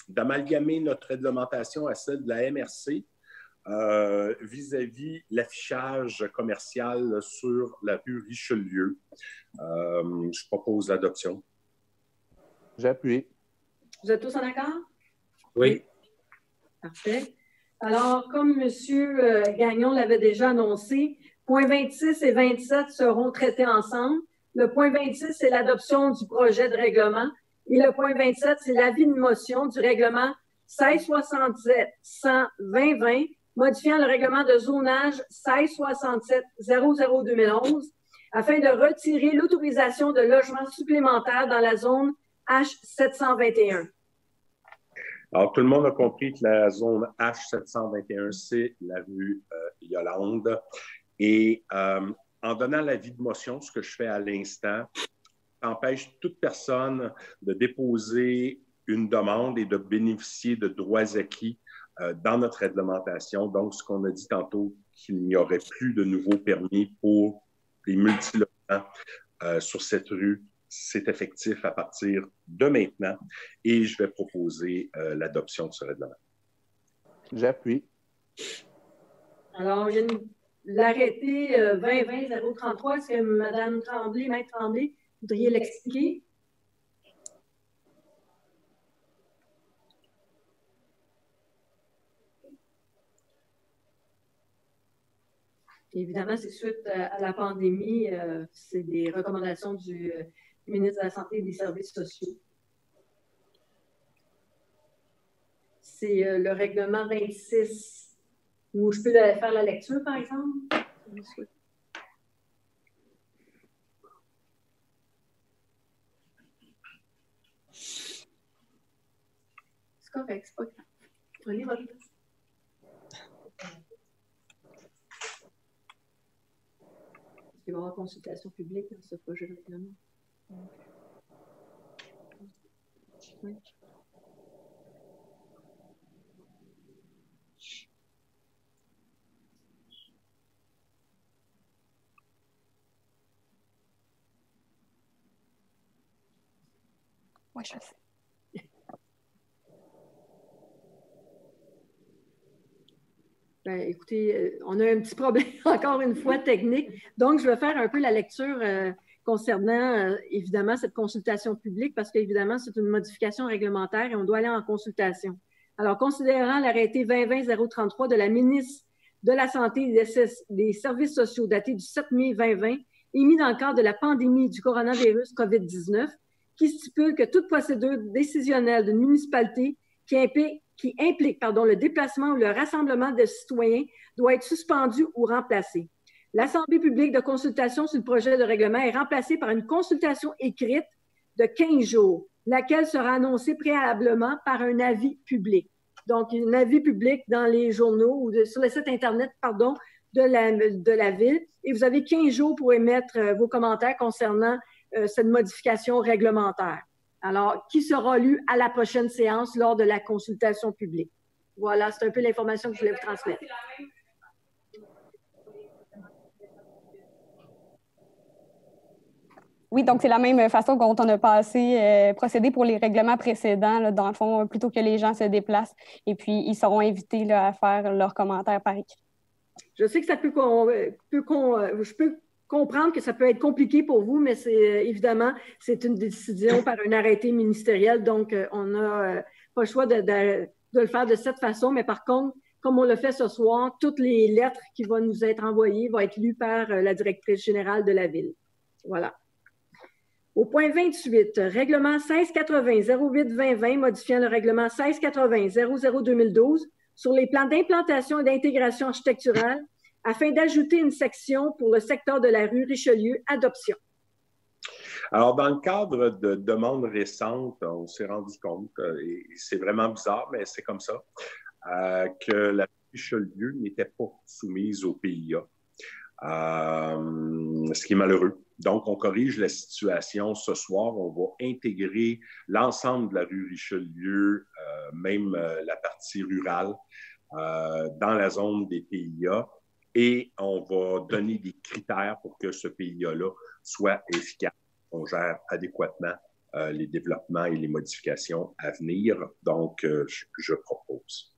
Speaker 4: d'amalgamer notre réglementation à celle de la MRC vis-à-vis l'affichage commercial sur la rue Richelieu. Je propose l'adoption.
Speaker 6: J'appuie.
Speaker 1: Vous êtes tous en accord?
Speaker 9: Oui.
Speaker 1: Parfait. Alors, comme M. Gagnon l'avait déjà annoncé, points 26 et 27 seront traités ensemble. Le point 26, c'est l'adoption du projet de règlement. Et le point 27, c'est l'avis de motion du règlement 1667-100-2020, modifiant le règlement de zonage 1667-00-2011 afin de retirer l'autorisation de logements supplémentaires dans la zone H721.
Speaker 4: Alors, tout le monde a compris que la zone H721, c'est la rue Yolande. Et en donnant l'avis de motion, ce que je fais à l'instant, empêche toute personne de déposer une demande et de bénéficier de droits acquis dans notre réglementation. Donc, ce qu'on a dit tantôt, qu'il n'y aurait plus de nouveaux permis pour les multilogements sur cette rue, c'est effectif à partir de maintenant et je vais proposer l'adoption de ce règlement.
Speaker 6: J'appuie.
Speaker 1: Alors, il y a l'arrêté 2020-033. Est-ce que Mme Tremblay, Maître Tremblay, vous voudriez l'expliquer? Évidemment, c'est suite à la pandémie, c'est des recommandations du ministre de la Santé et des Services sociaux. C'est le règlement 26, où je peux faire la lecture, par exemple? C'est correct, c'est pas grave. Prenez votre temps. Il va y avoir consultation publique dans ce projet de règlement. Oui.
Speaker 11: Oui, je sais.
Speaker 1: Ben, écoutez, on a un petit problème, encore une fois, technique. Donc, je vais faire un peu la lecture concernant, évidemment, cette consultation publique, parce qu'évidemment, c'est une modification réglementaire et on doit aller en consultation. Alors, considérant l'arrêté 2020-033 de la ministre de la Santé et des Services sociaux daté du 7 mai 2020, émis dans le cadre de la pandémie du coronavirus COVID-19, qui stipule que toute procédure décisionnelle d'une municipalité qui implique le déplacement ou le rassemblement de citoyens doit être suspendu ou remplacé. L'Assemblée publique de consultation sur le projet de règlement est remplacée par une consultation écrite de 15 jours, laquelle sera annoncée préalablement par un avis public. Donc, un avis public dans les journaux ou sur le site Internet, de la Ville. Et vous avez 15 jours pour émettre vos commentaires concernant cette modification réglementaire. Alors, qui sera lu à la prochaine séance lors de la consultation publique. Voilà, c'est un peu l'information que je voulais vous transmettre.
Speaker 11: Oui, donc c'est la même façon dont on a procédé pour les règlements précédents, là, dans le fond, plutôt que les gens se déplacent. Et puis, ils seront invités là, à faire leurs commentaires par écrit.
Speaker 1: Je sais que ça je peux comprendre que ça peut être compliqué pour vous, mais évidemment, c'est une décision par un arrêté ministériel, donc on n'a pas le choix de le faire de cette façon, mais par contre, comme on le fait ce soir, toutes les lettres qui vont nous être envoyées vont être lues par la directrice générale de la Ville. Voilà. Au point 28, règlement 1680-08-2020 modifiant le règlement 1680-00-2012 sur les plans d'implantation et d'intégration architecturale afin d'ajouter une section pour le secteur de la rue Richelieu, adoption.
Speaker 4: Alors, dans le cadre de demandes récentes, on s'est rendu compte, et c'est vraiment bizarre, mais c'est comme ça, que la rue Richelieu n'était pas soumise au PIA, ce qui est malheureux. Donc, on corrige la situation ce soir. On va intégrer l'ensemble de la rue Richelieu, même la partie rurale, dans la zone des PIA. Et on va donner des critères pour que ce PIA-là soit efficace. On gère adéquatement les développements et les modifications à venir. Donc, je propose.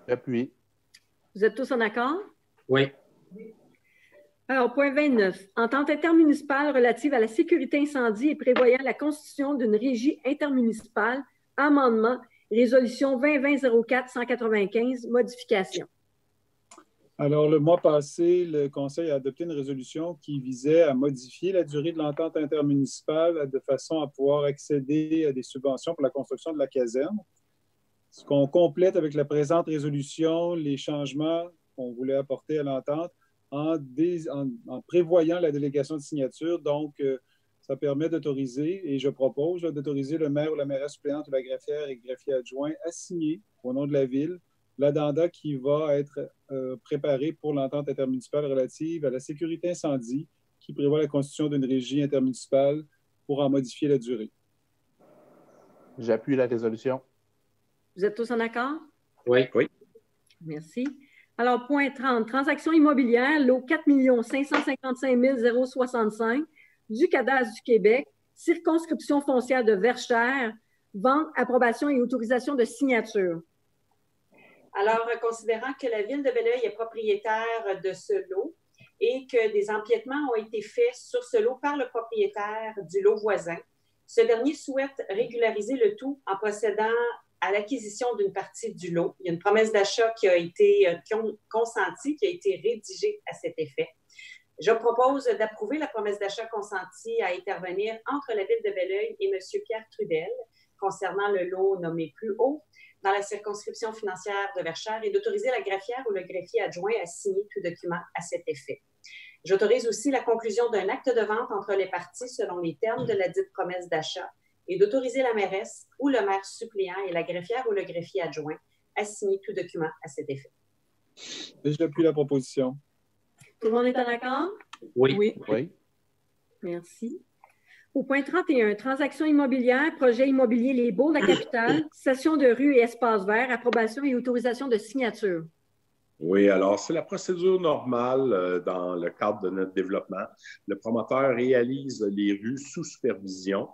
Speaker 6: J'appuie.
Speaker 1: Vous êtes tous en accord?
Speaker 9: Oui.
Speaker 1: Alors, point 29. Entente intermunicipale relative à la sécurité incendie et prévoyant la constitution d'une régie intermunicipale. Amendement. Résolution 2020-04-195. Modification.
Speaker 8: Alors, le mois passé, le Conseil a adopté une résolution qui visait à modifier la durée de l'entente intermunicipale de façon à pouvoir accéder à des subventions pour la construction de la caserne. Ce qu'on complète avec la présente résolution, les changements qu'on voulait apporter à l'entente en prévoyant la délégation de signature. Donc, ça permet d'autoriser, et je propose d'autoriser le maire ou la mairesse suppléante ou la greffière et greffier adjoint à signer au nom de la Ville l'addenda qui va être préparé pour l'entente intermunicipale relative à la sécurité incendie qui prévoit la constitution d'une régie intermunicipale pour en modifier la durée.
Speaker 6: J'appuie la résolution.
Speaker 1: Vous êtes tous en accord?
Speaker 4: Oui. Oui.
Speaker 1: Merci. Alors, point 30, transaction immobilière, lot 4 555 065 du cadastre du Québec, circonscription foncière de Verchères, vente, approbation et autorisation de signature.
Speaker 3: Alors, considérant que la Ville de Belleuil est propriétaire de ce lot et que des empiètements ont été faits sur ce lot par le propriétaire du lot voisin, ce dernier souhaite régulariser le tout en procédant à l'acquisition d'une partie du lot. Il y a une promesse d'achat qui a été consentie, qui a été rédigée à cet effet. Je propose d'approuver la promesse d'achat consentie à intervenir entre la Ville de Belleuil et M. Pierre Trudel concernant le lot nommé plus haut dans la circonscription financière de Verchères et d'autoriser la greffière ou le greffier adjoint à signer tout document à cet effet. J'autorise aussi la conclusion d'un acte de vente entre les parties selon les termes de la dite promesse d'achat et d'autoriser la mairesse ou le maire suppléant et la greffière ou le greffier adjoint à signer tout document à cet effet.
Speaker 8: Et j'appuie la proposition.
Speaker 1: Tout le monde est en accord?
Speaker 9: Oui.
Speaker 6: Oui.
Speaker 1: Merci. Au point 31, transaction immobilière, projet immobilier Les Baux de la capitale, cession de rue et espace vert, approbation et autorisation de signature.
Speaker 4: Oui, alors c'est la procédure normale dans le cadre de notre développement. Le promoteur réalise les rues sous supervision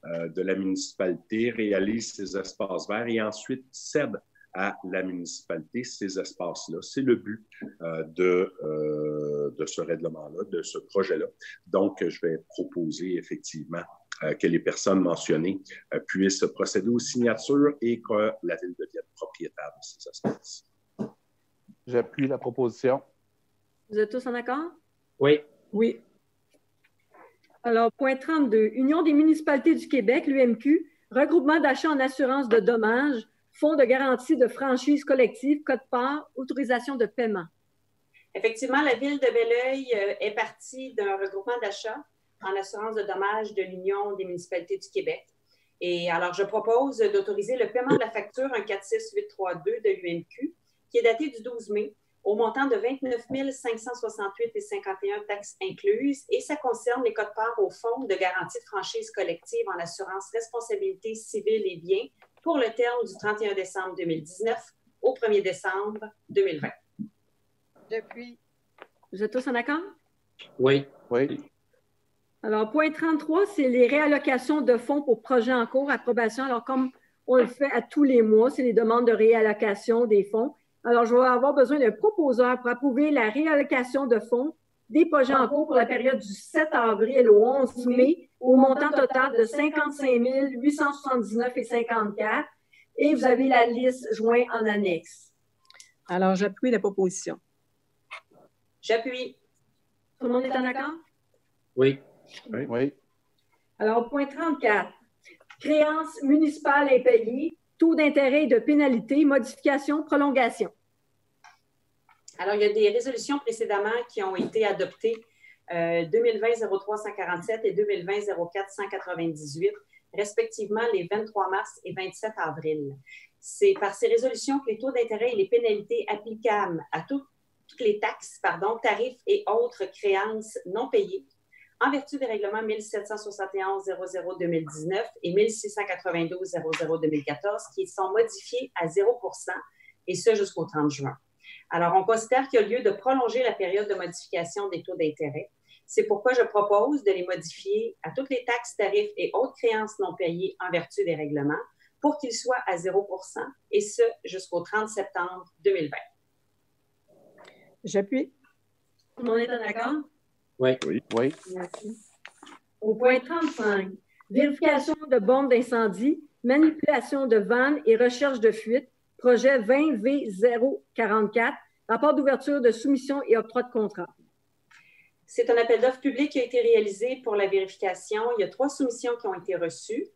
Speaker 4: de la municipalité, réalise ses espaces verts et ensuite cède à la municipalité ces espaces-là. C'est le but de ce règlement-là, de ce projet-là. Donc, je vais proposer effectivement que les personnes mentionnées puissent procéder aux signatures et que la Ville devienne propriétaire de ces espaces.
Speaker 6: J'appuie la proposition.
Speaker 1: Vous êtes tous en accord?
Speaker 9: Oui.
Speaker 1: Oui. Alors, point 32, Union des municipalités du Québec, l'UMQ, regroupement d'achat en assurance de dommages, fonds de garantie de franchise collective, code-part, autorisation de paiement.
Speaker 3: Effectivement, la Ville de Belleuil est partie d'un regroupement d'achat en assurance de dommages de l'Union des municipalités du Québec. Et alors, je propose d'autoriser le paiement de la facture 146832 de l'UMQ, qui est datée du 12 mai, au montant de 29 568,51 taxes incluses, et ça concerne les codes-parts au fonds de garantie de franchise collective en assurance responsabilité civile et biens pour le terme du 31 décembre 2019 au 1er décembre 2020.
Speaker 10: J'appuie.
Speaker 1: Vous êtes tous en accord?
Speaker 9: Oui.
Speaker 6: Oui.
Speaker 1: Alors, point 33, c'est les réallocations de fonds pour projets en cours, approbation. Alors, comme on le fait à tous les mois, c'est les demandes de réallocation des fonds. Alors, je vais avoir besoin d'un proposeur pour approuver la réallocation de fonds des projets en cours pour la période du 7 avril au 11 mai au montant total de 55 879,54 et vous avez la liste jointe en annexe.
Speaker 7: Alors, j'appuie la proposition.
Speaker 3: J'appuie.
Speaker 1: Tout le monde est en accord?
Speaker 9: Oui.
Speaker 6: Oui. Oui.
Speaker 1: Alors, point 34, créances municipales impayées, taux d'intérêt et de pénalité, modification, prolongation.
Speaker 3: Alors, il y a des résolutions précédemment qui ont été adoptées, 2020-03-147 et 2020-04-198, respectivement les 23 mars et 27 avril. C'est par ces résolutions que les taux d'intérêt et les pénalités applicables à toutes les taxes, tarifs et autres créances non payées en vertu des règlements 1771-00-2019 et 1692-00-2014 qui sont modifiés à 0 et ce jusqu'au 30 juin. Alors, on considère qu'il y a lieu de prolonger la période de modification des taux d'intérêt. C'est pourquoi je propose de les modifier à toutes les taxes, tarifs et autres créances non payées en vertu des règlements pour qu'ils soient à 0 et ce jusqu'au 30 septembre 2020.
Speaker 7: J'appuie.
Speaker 1: Tout le monde est en accord?
Speaker 9: Oui.
Speaker 6: Oui.
Speaker 1: Merci. Au point 35, vérification de bombes d'incendie, manipulation de vannes et recherche de fuite, projet 20V044, rapport d'ouverture de soumission et octroi de contrat.
Speaker 3: C'est un appel d'offres public qui a été réalisé pour la vérification. Il y a 3 soumissions qui ont été reçues.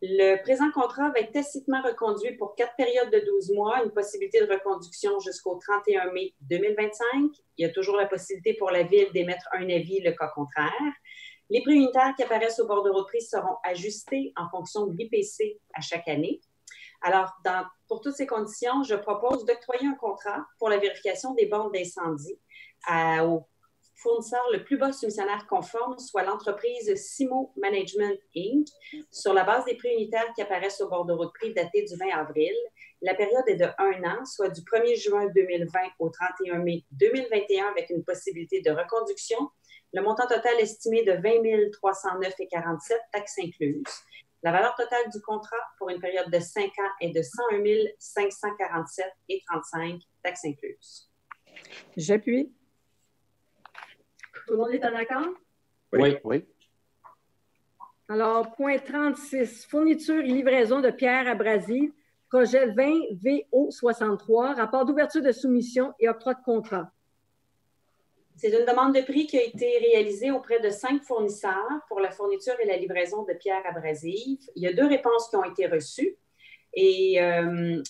Speaker 3: Le présent contrat va être tacitement reconduit pour 4 périodes de 12 mois, une possibilité de reconduction jusqu'au 31 mai 2025. Il y a toujours la possibilité pour la Ville d'émettre un avis le cas contraire. Les prix unitaires qui apparaissent au bordereau de prix seront ajustés en fonction de l'IPC à chaque année. Alors, pour toutes ces conditions, je propose d'octroyer un contrat pour la vérification des bornes d'incendie au fournisseur le plus bas soumissionnaire conforme, soit l'entreprise Simo Management Inc., sur la base des prix unitaires qui apparaissent au bordereau de prix daté du 20 avril. La période est de 1 an, soit du 1er juin 2020 au 31 mai 2021, avec une possibilité de reconduction. Le montant total estimé de 20 309,47 taxes incluses. La valeur totale du contrat pour une période de 5 ans est de 101 547,35 taxes incluses.
Speaker 7: J'appuie.
Speaker 1: Tout le monde est en accord?
Speaker 9: Oui.
Speaker 6: Oui.
Speaker 1: Alors, point 36, fourniture et livraison de pierres abrasives, projet 20VO63, rapport d'ouverture de soumission et octroi de contrat.
Speaker 3: C'est une demande de prix qui a été réalisée auprès de 5 fournisseurs pour la fourniture et la livraison de pierres abrasives. Il y a 2 réponses qui ont été reçues et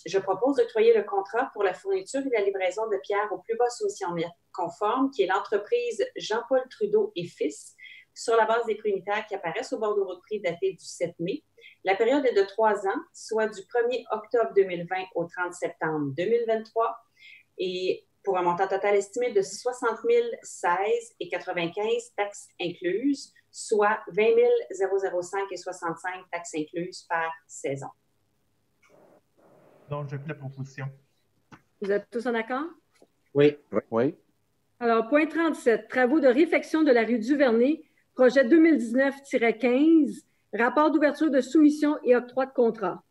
Speaker 3: je propose d'octroyer le contrat pour la fourniture et la livraison de pierres au plus bas soumissionnaire conforme, qui est l'entreprise Jean-Paul Trudeau et Fils, sur la base des prix unitaires qui apparaissent au bordereau de prix daté du 7 mai. La période est de 3 ans, soit du 1er octobre 2020 au 30 septembre 2023, et pour un montant total estimé de 60 016,95 taxes incluses, soit 20 005,65 taxes incluses par saison.
Speaker 12: Donc, j'appuie la proposition.
Speaker 1: Vous êtes tous en accord?
Speaker 9: Oui.
Speaker 6: Oui.
Speaker 1: Alors, point 37, travaux de réfection de la rue Duvernay, projet 2019-15, rapport d'ouverture de soumission et octroi de contrat.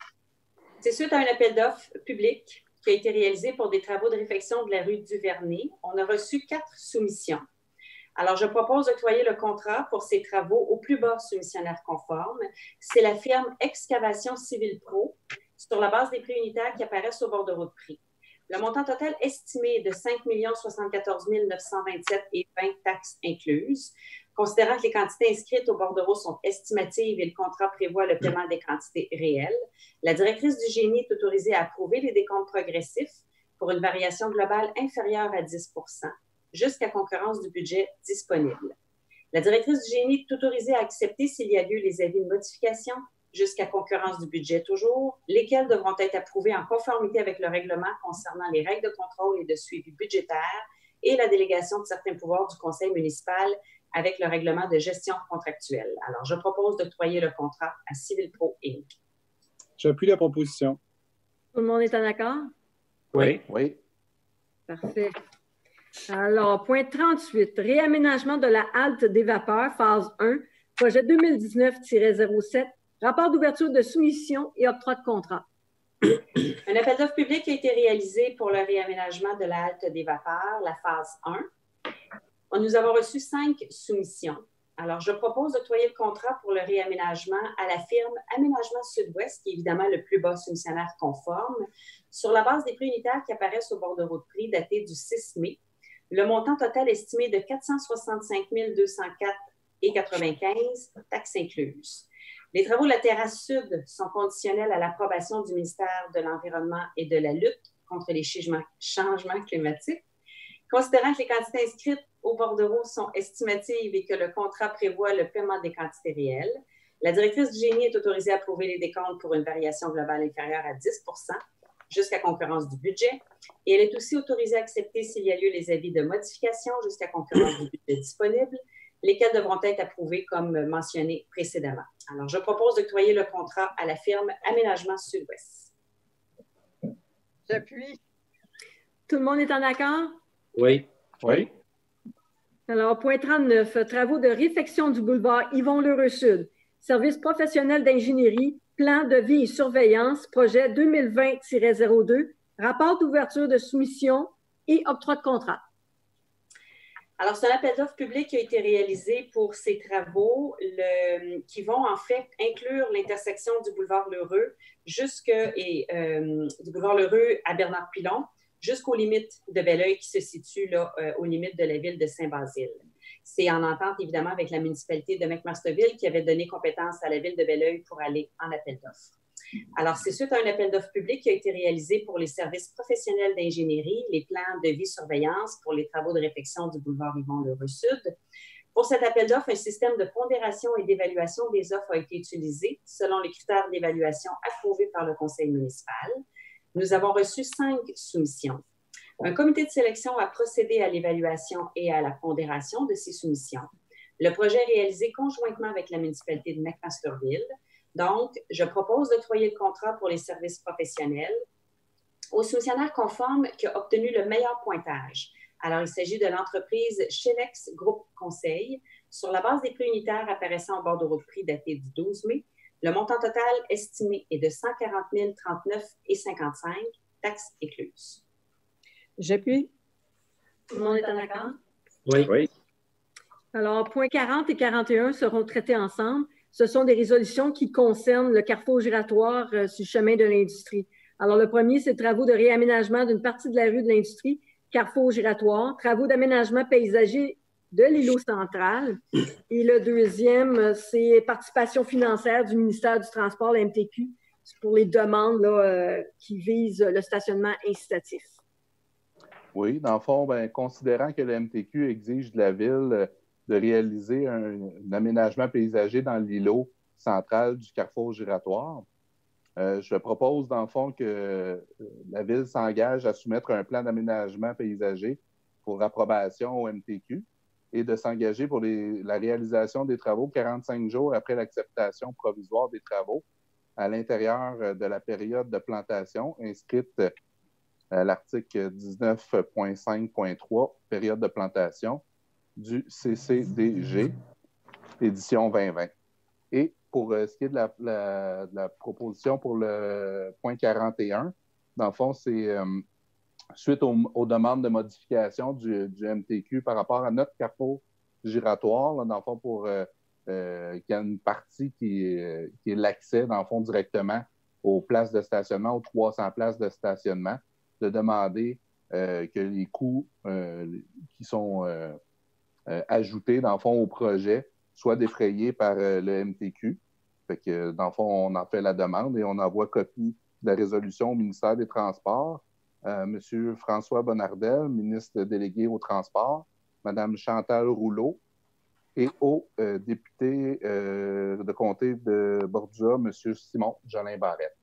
Speaker 3: C'est suite à un appel d'offres public qui a été réalisé pour des travaux de réfection de la rue Duvernay. On a reçu 4 soumissions. Alors, je propose d'octroyer le contrat pour ces travaux au plus bas soumissionnaire conforme. C'est la firme Excavation Civile Pro, sur la base des prix unitaires qui apparaissent au bordereau de prix. Le montant total estimé est de 5 074 927,20 taxes incluses. Considérant que les quantités inscrites au bordereau sont estimatives et le contrat prévoit le paiement des quantités réelles, la directrice du génie est autorisée à approuver les décomptes progressifs pour une variation globale inférieure à 10 jusqu'à concurrence du budget disponible. La directrice du génie est autorisée à accepter s'il y a lieu les avis de modification jusqu'à concurrence du budget toujours, lesquels devront être approuvés en conformité avec le règlement concernant les règles de contrôle et de suivi budgétaire et la délégation de certains pouvoirs du conseil municipal avec le règlement de gestion contractuelle. Alors, je propose d'octroyer le contrat à Civil Pro Inc.
Speaker 8: J'appuie la proposition.
Speaker 1: Tout le monde est en accord?
Speaker 6: Oui. Oui.
Speaker 1: Parfait. Alors, point 38, réaménagement de la halte des vapeurs, phase 1, projet 2019-07, rapport d'ouverture de soumission et octroi de contrat.
Speaker 3: Un appel d'offres public a été réalisé pour le réaménagement de la halte des vapeurs, la phase 1. Nous avons reçu 5 soumissions. Alors, je propose d'octroyer le contrat pour le réaménagement à la firme Aménagement Sud-Ouest, qui est évidemment le plus bas soumissionnaire conforme, sur la base des prix unitaires qui apparaissent au bordereau de prix daté du 6 mai. Le montant total estimé de 465 204,95 taxes incluses. Les travaux de la terrasse sud sont conditionnels à l'approbation du ministère de l'Environnement et de la lutte contre les changements climatiques. Considérant que les quantités inscrites au bordereau sont estimatives et que le contrat prévoit le paiement des quantités réelles, la directrice du génie est autorisée à approuver les décomptes pour une variation globale inférieure à 10 jusqu'à concurrence du budget. Et elle est aussi autorisée à accepter s'il y a lieu les avis de modification jusqu'à concurrence du budget disponible. lesquels devront être approuvés comme mentionné précédemment. Alors, je propose d'octroyer le contrat à la firme Aménagement Sud-Ouest.
Speaker 10: J'appuie.
Speaker 1: Tout le monde est en accord?
Speaker 9: Oui.
Speaker 6: Oui.
Speaker 1: Alors, point 39, travaux de réfection du boulevard Yvon-Lheureux-Sud. Service professionnel d'ingénierie, plan de vie et surveillance, projet 2020-02, rapport d'ouverture de soumission et octroi de contrat.
Speaker 3: Alors, c'est un appel d'offres public qui a été réalisé pour ces travaux qui vont en fait inclure l'intersection du boulevard Lheureux du boulevard Lheureux à Bernard-Pilon jusqu'aux limites de Belleuil qui se situent là, aux limites de la ville de Saint-Basile. C'est en entente évidemment avec la municipalité de McMasterville qui avait donné compétence à la ville de Belleuil pour aller en appel d'offres. Alors, c'est suite à un appel d'offres public qui a été réalisé pour les services professionnels d'ingénierie, les plans de vie-surveillance pour les travaux de réfection du boulevard Yvon-Lheureux-Sud. Pour cet appel d'offres, un système de pondération et d'évaluation des offres a été utilisé selon les critères d'évaluation approuvés par le conseil municipal. Nous avons reçu 5 soumissions. Un comité de sélection a procédé à l'évaluation et à la pondération de ces soumissions. Le projet est réalisé conjointement avec la municipalité de McMasterville. Donc, je propose d'octroyer le contrat pour les services professionnels au soumissionnaire conforme qui a obtenu le meilleur pointage. Alors, il s'agit de l'entreprise Chelex Groupe Conseil sur la base des prix unitaires apparaissant en bordereau de prix daté du 12 mai. Le montant total estimé est de 140 039,55 $, taxes incluses.
Speaker 7: J'appuie.
Speaker 1: Tout le monde est en accord?
Speaker 9: Oui.
Speaker 6: Oui.
Speaker 1: Alors, points 40 et 41 seront traités ensemble. Ce sont des résolutions qui concernent le carrefour giratoire sur le chemin de l'industrie. Alors, le premier, c'est travaux de réaménagement d'une partie de la rue de l'industrie, carrefour giratoire, travaux d'aménagement paysager de l'îlot central. Et le deuxième, c'est participation financière du ministère du Transport, la MTQ, pour les demandes là, qui visent le stationnement incitatif.
Speaker 6: Oui, dans le fond, considérant que le MTQ exige de la ville de réaliser un aménagement paysager dans l'îlot central du carrefour giratoire, je propose, dans le fond, que la ville s'engage à soumettre un plan d'aménagement paysager pour approbation au MTQ et de s'engager pour la réalisation des travaux 45 jours après l'acceptation provisoire des travaux à l'intérieur de la période de plantation inscrite à l'article 19.5.3, période de plantation du CCDG, édition 2020. Et pour ce qui est de la proposition pour le point 41, dans le fond, c'est suite aux demandes de modification du MTQ par rapport à notre carrefour giratoire, là, dans le fond, pour qu'il y a une partie qui est l'accès, dans le fond, directement aux places de stationnement, aux 300 places de stationnement, de demander que les coûts qui sont ajoutés, dans le fond, au projet soient défrayés par le MTQ. Fait que, dans le fond, on en fait la demande et on envoie copie de la résolution au ministère des Transports. M. François Bonnardel, ministre délégué au transport, Mme Chantal Rouleau et au député de comté de Bordua, M. Simon Jolin Barrette.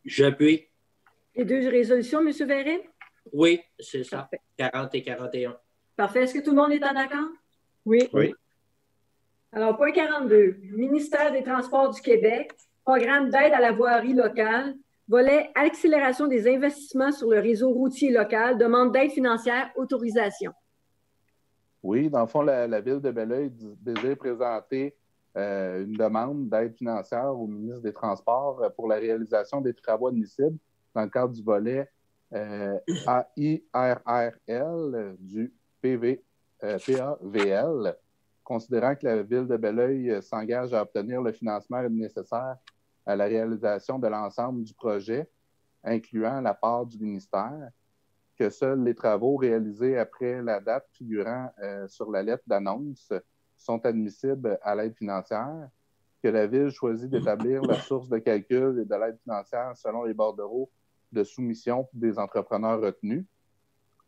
Speaker 9: J'appuie.
Speaker 1: Les 2 résolutions, M. Verret?
Speaker 9: Oui, c'est ça.
Speaker 1: Parfait.
Speaker 9: 40 et 41.
Speaker 1: Parfait. Est-ce que tout le monde est en accord?
Speaker 7: Oui.
Speaker 6: Oui.
Speaker 1: Alors, point 42, ministère des Transports du Québec, programme d'aide à la voirie locale, volet accélération des investissements sur le réseau routier local, demande d'aide financière, autorisation.
Speaker 6: Oui, dans le fond, la ville de Belleuil désire présenter une demande d'aide financière au ministre des Transports pour la réalisation des travaux admissibles dans le cadre du volet AIRRL du PAVL, considérant que la ville de Belleuil s'engage à obtenir le financement nécessaire à la réalisation de l'ensemble du projet, incluant la part du ministère, que seuls les travaux réalisés après la date figurant sur la lettre d'annonce sont admissibles à l'aide financière, que la Ville choisit d'établir la source de calcul et de l'aide financière selon les bordereaux de soumission des entrepreneurs retenus.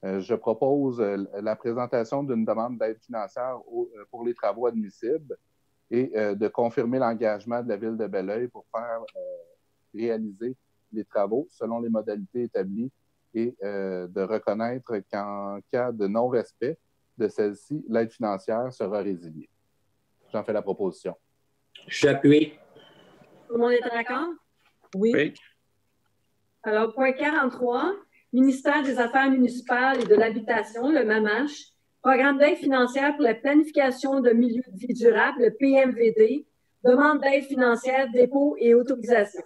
Speaker 6: Je propose la présentation d'une demande d'aide financière pour les travaux admissibles et de confirmer l'engagement de la Ville de Belleuil pour faire réaliser les travaux selon les modalités établies et de reconnaître qu'en cas de non-respect de celle-ci, l'aide financière sera résiliée. J'en fais la proposition.
Speaker 9: J'appuie.
Speaker 1: Tout le monde est d'accord?
Speaker 7: Oui.
Speaker 1: Alors, point 43, Ministère des Affaires municipales et de l'Habitation, le MAMACH, Programme d'aide financière pour la planification de milieux de vie durable, le PMVD, demande d'aide financière, dépôt et autorisation.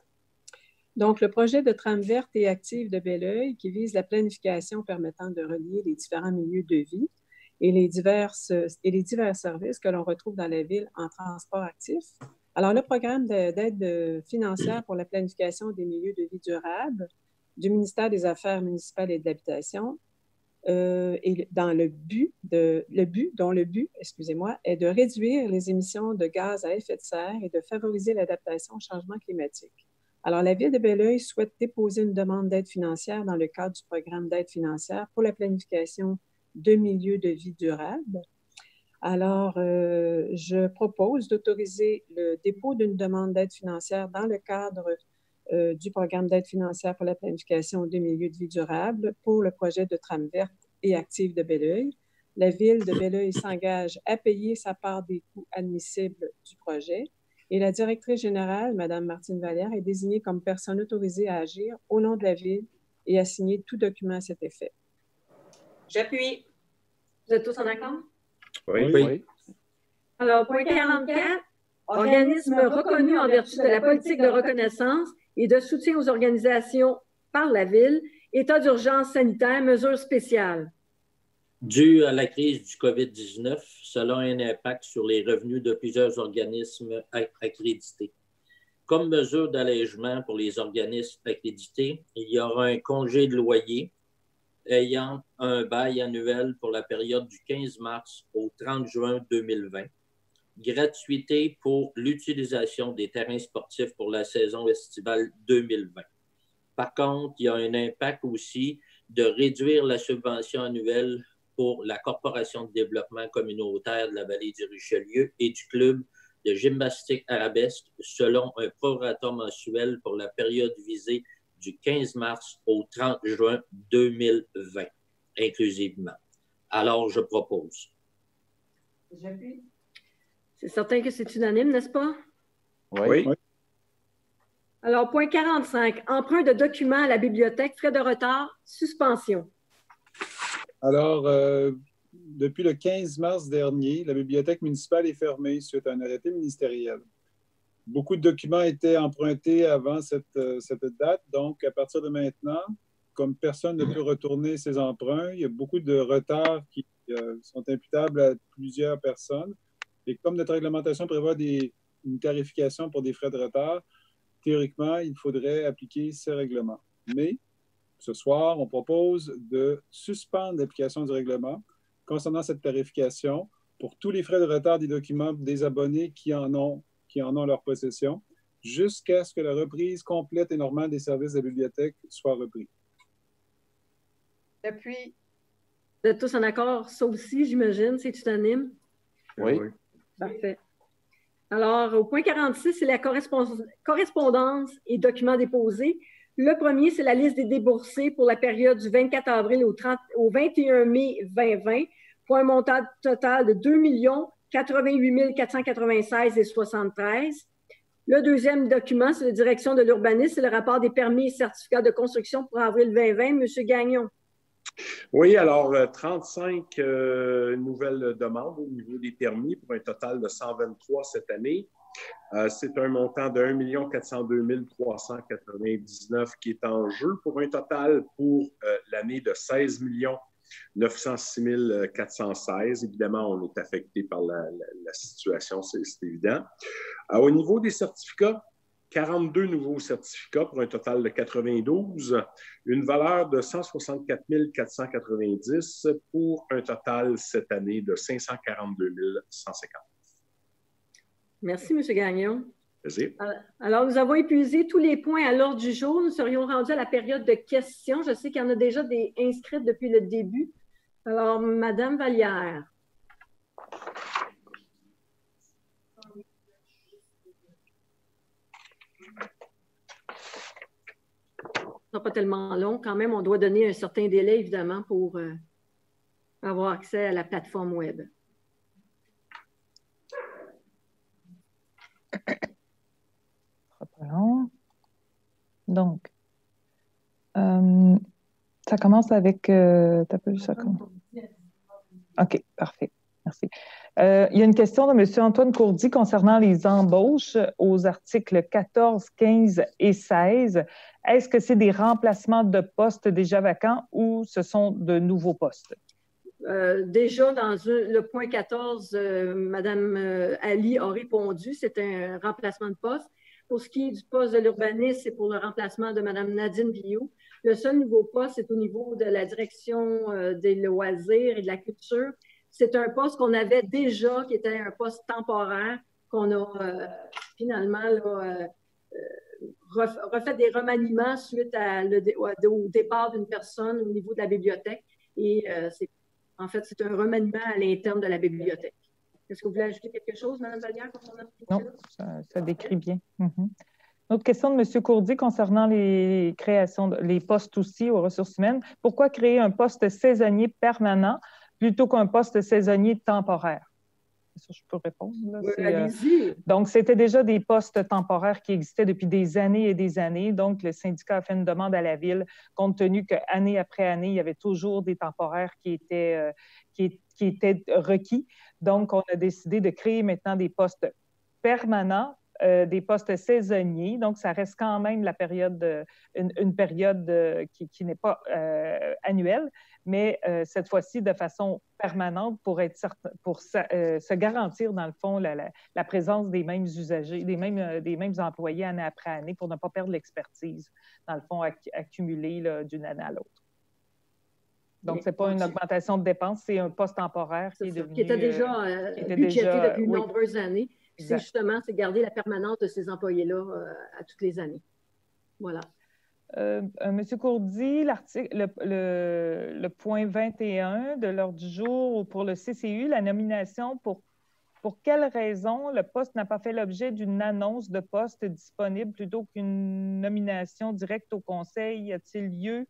Speaker 7: Donc, le projet de trame verte et active de Belleuil qui vise la planification permettant de relier les différents milieux de vie et les divers services que l'on retrouve dans la ville en transport actif. Alors, le programme d'aide financière pour la planification des milieux de vie durables du ministère des Affaires municipales et de l'Habitation est dont le but est de réduire les émissions de gaz à effet de serre et de favoriser l'adaptation au changement climatique. Alors, la Ville de Belleuil souhaite déposer une demande d'aide financière dans le cadre du programme d'aide financière pour la planification de milieux de vie durables. Alors, je propose d'autoriser le dépôt d'une demande d'aide financière dans le cadre du programme d'aide financière pour la planification de milieux de vie durables pour le projet de trame verte et active de Belleuil. La Ville de Belleuil s'engage à payer sa part des coûts admissibles du projet et la directrice générale, Mme Martine Vallière, est désignée comme personne autorisée à agir au nom de la Ville et à signer tout document à cet effet.
Speaker 3: J'appuie.
Speaker 1: Vous êtes tous en accord?
Speaker 4: Oui.
Speaker 1: Alors, point 44, organisme reconnu en vertu de la politique de reconnaissance et de soutien aux organisations par la Ville, état d'urgence sanitaire, mesures spéciales.
Speaker 9: Dû à la crise du COVID-19, cela a un impact sur les revenus de plusieurs organismes accrédités. Comme mesure d'allègement pour les organismes accrédités, il y aura un congé de loyer ayant un bail annuel pour la période du 15 mars au 30 juin 2020. Gratuité pour l'utilisation des terrains sportifs pour la saison estivale 2020. Par contre, il y a un impact aussi de réduire la subvention annuelle pour la Corporation de développement communautaire de la vallée du Richelieu et du club de gymnastique arabesque selon un prorata mensuel pour la période visée du 15 mars au 30 juin 2020, inclusivement. Alors, je propose.
Speaker 1: J'appuie. C'est certain que c'est unanime, n'est-ce pas?
Speaker 4: Oui.
Speaker 1: Alors, point 45, emprunt de documents à la bibliothèque, frais de retard, suspension.
Speaker 8: Alors, depuis le 15 mars dernier, la bibliothèque municipale est fermée suite à un arrêté ministériel. Beaucoup de documents étaient empruntés avant cette date, donc à partir de maintenant, comme personne ne peut retourner ses emprunts, il y a beaucoup de retards qui sont imputables à plusieurs personnes. Et comme notre réglementation prévoit une tarification pour des frais de retard, théoriquement, il faudrait appliquer ces règlements. Mais ce soir, on propose de suspendre l'application du règlement concernant cette tarification pour tous les frais de retard des documents des abonnés qui en ont leur possession, jusqu'à ce que la reprise complète et normale des services de la bibliothèque soit reprise.
Speaker 10: J'appuie.
Speaker 1: Vous êtes tous en accord? Ça aussi, j'imagine, c'est unanime?
Speaker 6: Oui.
Speaker 1: Parfait. Alors, au point 46, c'est la correspondance et documents déposés. Le premier, c'est la liste des déboursés pour la période du 24 avril au 21 mai 2020 pour un montant total de 2 88 496,73. Le deuxième document, c'est la direction de l'urbanisme, c'est le rapport des permis et certificats de construction pour avril 2020. Monsieur Gagnon.
Speaker 4: Oui, alors 35 nouvelles demandes au niveau des permis pour un total de 123 cette année. C'est un montant de 1 402 399 qui est en jeu pour un total pour l'année de 16 906 416. Évidemment, on est affecté par la situation, c'est évident. Au niveau des certificats, 42 nouveaux certificats pour un total de 92, une valeur de 164 490 pour un total cette année de 542 150.
Speaker 1: Merci, M. Gagnon.
Speaker 4: Plaisir.
Speaker 1: Alors, nous avons épuisé tous les points à l'ordre du jour. Nous serions rendus à la période de questions. Je sais qu'il y en a déjà des inscrites depuis le début. Alors, Mme Vallière. Ce n'est pas tellement long. Quand même, on doit donner un certain délai, évidemment, pour avoir accès à la plateforme web.
Speaker 12: Donc, ça commence avec... t'as pas vu ça comment? OK, parfait. Merci. Il y a une question de M. Antoine Courdy concernant les embauches aux articles 14, 15 et 16. Est-ce que c'est des remplacements de postes déjà vacants ou ce sont de nouveaux postes?
Speaker 1: Déjà, dans le point 14, Mme Ali a répondu, c'est un remplacement de poste. Pour ce qui est du poste de l'urbanisme, c'est pour le remplacement de Mme Nadine Biot. Le seul nouveau poste, c'est au niveau de la direction des loisirs et de la culture. C'est un poste qu'on avait déjà, qui était un poste temporaire, qu'on a finalement refait des remaniements suite au départ d'une personne au niveau de la bibliothèque. Et en fait, c'est un remaniement à l'interne de la bibliothèque. Est-ce que vous voulez ajouter quelque chose, Mme Vallière?
Speaker 12: Non, ça décrit bien. Autre question de M. Courdy concernant les créations, les postes aussi aux ressources humaines. Pourquoi créer un poste saisonnier permanent plutôt qu'un poste saisonnier temporaire? Ça, je peux répondre. Là.
Speaker 1: Oui, allez-y.
Speaker 12: Donc, c'était déjà des postes temporaires qui existaient depuis des années et des années. Donc, le syndicat a fait une demande à la Ville, compte tenu qu'année après année, il y avait toujours des temporaires qui étaient requis. Donc, on a décidé de créer maintenant des postes permanents, des postes saisonniers. Donc, ça reste quand même la période, une période qui n'est pas annuelle, mais cette fois-ci de façon permanente pour être certain, pour se garantir, dans le fond, la présence des mêmes usagers, des mêmes employés année après année pour ne pas perdre l'expertise, dans le fond, accumulée d'une année à l'autre. Donc, ce n'est pas une augmentation de dépenses, c'est un poste temporaire qui
Speaker 1: était déjà budgété depuis de nombreuses années. C'est justement, c'est garder la permanence de ces employés-là à toutes les années. Voilà.
Speaker 12: Monsieur Courdy, le point 21 de l'ordre du jour pour le CCU, la nomination, pour quelle raison le poste n'a pas fait l'objet d'une annonce de poste disponible plutôt qu'une nomination directe au conseil? Y a-t-il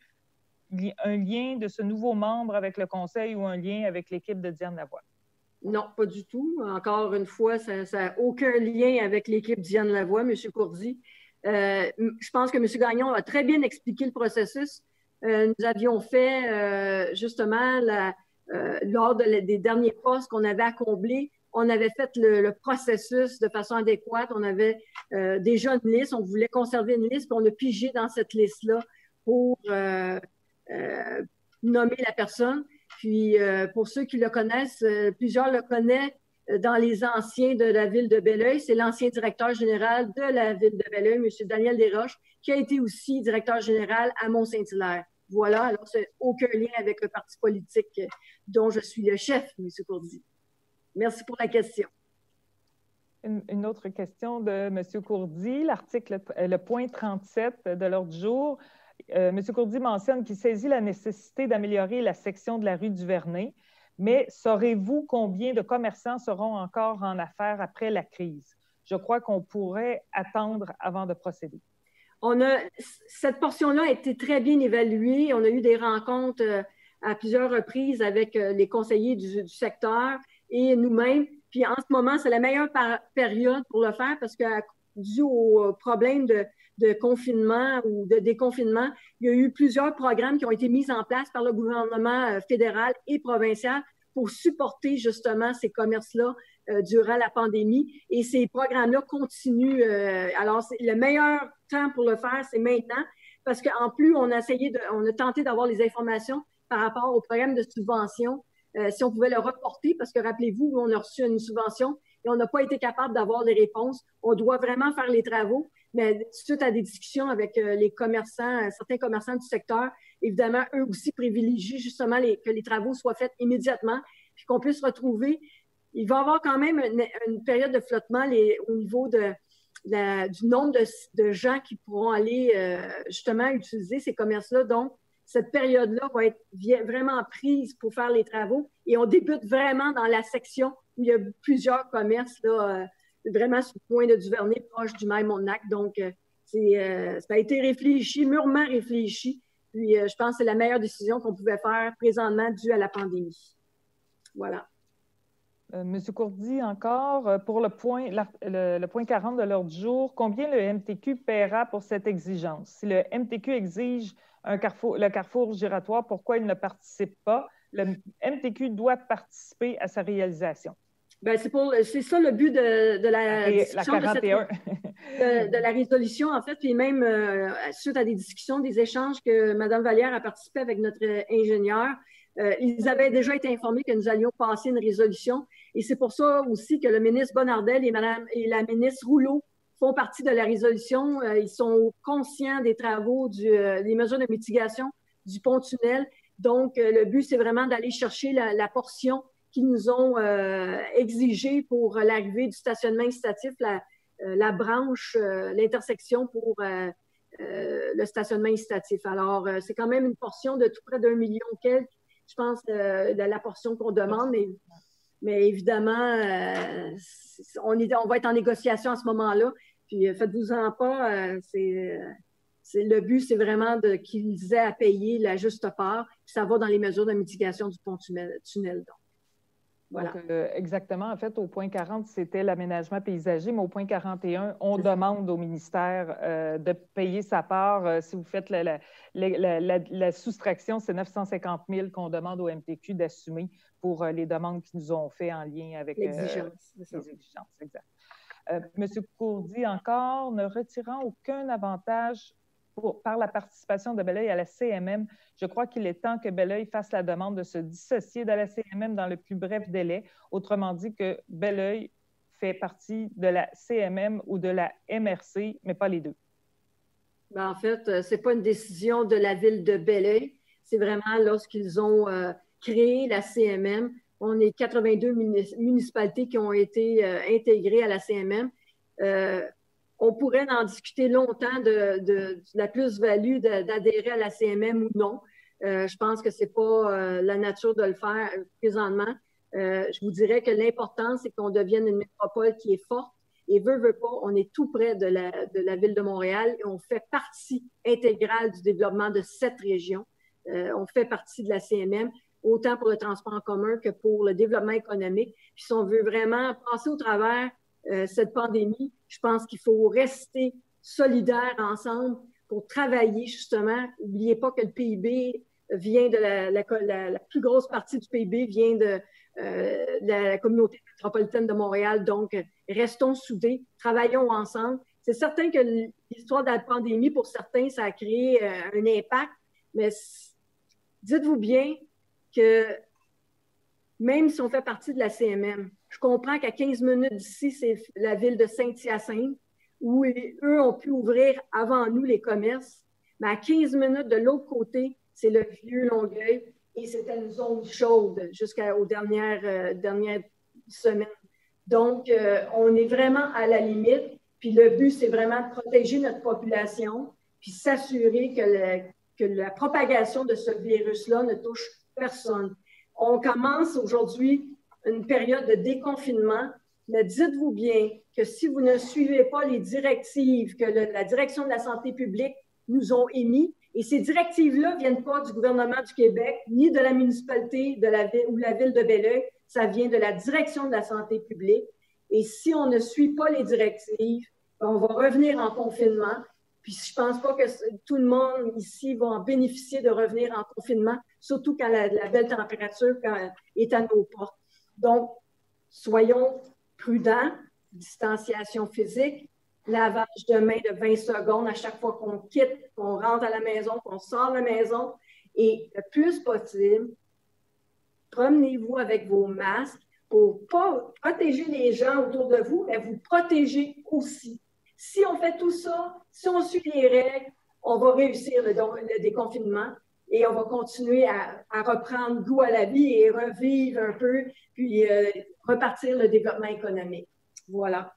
Speaker 12: un lien de ce nouveau membre avec le conseil ou un lien avec l'équipe de Diane Lavoie?
Speaker 1: Non, pas du tout. Encore une fois, ça n'a aucun lien avec l'équipe Diane Lavoie, M. Courdy. Je pense que M. Gagnon a très bien expliqué le processus. Nous avions fait, justement, lors des derniers postes qu'on avait à combler, on avait fait le processus de façon adéquate. On avait déjà une liste, on voulait conserver une liste, puis on a pigé dans cette liste-là pour nommer la personne. Puis, pour ceux qui le connaissent, plusieurs le connaissent dans les anciens de la ville de Belleuil. C'est l'ancien directeur général de la ville de Belleuil, M. Daniel Desroches, qui a été aussi directeur général à Mont-Saint-Hilaire. Voilà, alors c'est aucun lien avec le parti politique dont je suis le chef, M. Courdy. Merci pour la question.
Speaker 12: Une autre question de M. Courdy, le point 37 de l'ordre du jour. M. Courdy mentionne qu'il saisit la nécessité d'améliorer la section de la rue du Vernet, mais saurez-vous combien de commerçants seront encore en affaires après la crise? Je crois qu'on pourrait attendre avant de procéder.
Speaker 1: Cette portion-là a été très bien évaluée. On a eu des rencontres à plusieurs reprises avec les conseillers du secteur et nous-mêmes. Puis en ce moment, c'est la meilleure période pour le faire parce que dû au problème de confinement ou de déconfinement, il y a eu plusieurs programmes qui ont été mis en place par le gouvernement fédéral et provincial pour supporter justement ces commerces-là durant la pandémie. Et ces programmes-là continuent. Alors, le meilleur temps pour le faire, c'est maintenant, parce qu'en plus, on a tenté d'avoir les informations par rapport au programme de subvention, si on pouvait le reporter, parce que rappelez-vous, on a reçu une subvention et on n'a pas été capable d'avoir les réponses. On doit vraiment faire les travaux, mais suite à des discussions avec les commerçants, certains commerçants du secteur, évidemment, eux aussi privilégient justement que les travaux soient faits immédiatement, puis qu'on puisse retrouver. Il va y avoir quand même une période de flottement au niveau du nombre de gens qui pourront aller justement utiliser ces commerces-là. Donc, cette période-là va être vraiment prise pour faire les travaux et on débute vraiment dans la section où il y a plusieurs commerces là, vraiment sur le point de Duvernay, proche du Mail-Montagne. Donc, ça a été réfléchi, mûrement réfléchi. Puis, je pense que c'est la meilleure décision qu'on pouvait faire présentement due à la pandémie. Voilà.
Speaker 12: Monsieur Courdy, encore, pour le point 40 de l'ordre du jour, combien le MTQ paiera pour cette exigence? Si le MTQ exige le carrefour giratoire, pourquoi il ne participe pas? Le MTQ doit participer à sa réalisation.
Speaker 1: Bien, c'est ça le but de la discussion
Speaker 12: la 41.
Speaker 1: de la résolution, en fait, puis même suite à des discussions, des échanges que Mme Vallière a participé avec notre ingénieur, ils avaient déjà été informés que nous allions passer une résolution. Et c'est pour ça aussi que le ministre Bonnardel et la ministre Rouleau font partie de la résolution. Ils sont conscients des travaux, des mesures de mitigation du pont-tunnel. Donc, le but, c'est vraiment d'aller chercher la portion qu'ils nous ont exigée pour l'arrivée du stationnement incitatif, la branche, l'intersection pour le stationnement incitatif. Alors, c'est quand même une portion de tout près d'1 million quelques, je pense, de la portion qu'on demande, mais évidemment, on va être en négociation à ce moment-là. Puis faites-vous-en pas, le but, c'est vraiment qu'ils aient à payer la juste part. Puis ça va dans les mesures de mitigation du pont-tunnel. Donc. Voilà.
Speaker 12: Donc, exactement. En fait, au point 40, c'était l'aménagement paysager, mais au point 41, on demande au ministère de payer sa part. Si vous faites la soustraction, c'est 950 000 qu'on demande au MTQ d'assumer pour les demandes qu'ils nous ont faites en lien avec les exigences. Exact. Monsieur Courdy, encore, ne retirant aucun avantage par la participation de Belleuil à la CMM, je crois qu'il est temps que Belleuil fasse la demande de se dissocier de la CMM dans le plus bref délai. Autrement dit, que Belleuil fait partie de la CMM ou de la MRC, mais pas les deux.
Speaker 1: Ben, en fait, ce n'est pas une décision de la ville de Belleuil. C'est vraiment lorsqu'ils ont créé la CMM. On est 82 municipalités qui ont été intégrées à la CMM. On pourrait en discuter longtemps de la plus-value d'adhérer à la CMM ou non. Je pense que ce n'est pas la nature de le faire présentement. Je vous dirais que l'important, c'est qu'on devienne une métropole qui est forte. Et veut pas, on est tout près de la ville de Montréal et on fait partie intégrale du développement de cette région. On fait partie de la CMM, autant pour le transport en commun que pour le développement économique. Puis si on veut vraiment passer au travers cette pandémie, je pense qu'il faut rester solidaires ensemble pour travailler justement. N'oubliez pas que le PIB vient de la plus grosse partie du PIB vient de la communauté métropolitaine de Montréal. Donc, restons soudés, travaillons ensemble. C'est certain que l'histoire de la pandémie, pour certains, ça a créé un impact, mais dites-vous bien que même si on fait partie de la CMM, je comprends qu'à 15 minutes d'ici, c'est la ville de Saint-Hyacinthe, où eux ont pu ouvrir avant nous les commerces. Mais à 15 minutes de l'autre côté, c'est le vieux Longueuil et c'était une zone chaude jusqu'aux dernières semaines. Donc, on est vraiment à la limite. Puis le but, c'est vraiment de protéger notre population puis s'assurer que la propagation de ce virus-là ne touche personne. On commence aujourd'hui une période de déconfinement, mais dites-vous bien que si vous ne suivez pas les directives que la Direction de la santé publique nous ont émises, et ces directives-là ne viennent pas du gouvernement du Québec, ni de la municipalité de la ville ou la ville de Belleuil, ça vient de la Direction de la santé publique. Et si on ne suit pas les directives, on va revenir en confinement. Puis je ne pense pas que tout le monde ici va en bénéficier de revenir en confinement, surtout quand la belle température est à nos portes. Donc, soyons prudents, distanciation physique, lavage de mains de 20 secondes à chaque fois qu'on quitte, qu'on rentre à la maison, qu'on sort de la maison. Et le plus possible, promenez-vous avec vos masques pour pas protéger les gens autour de vous, mais vous protéger aussi. Si on fait tout ça, si on suit les règles, on va réussir le déconfinement et on va continuer à reprendre goût à la vie et revivre un peu, puis repartir le développement économique. Voilà.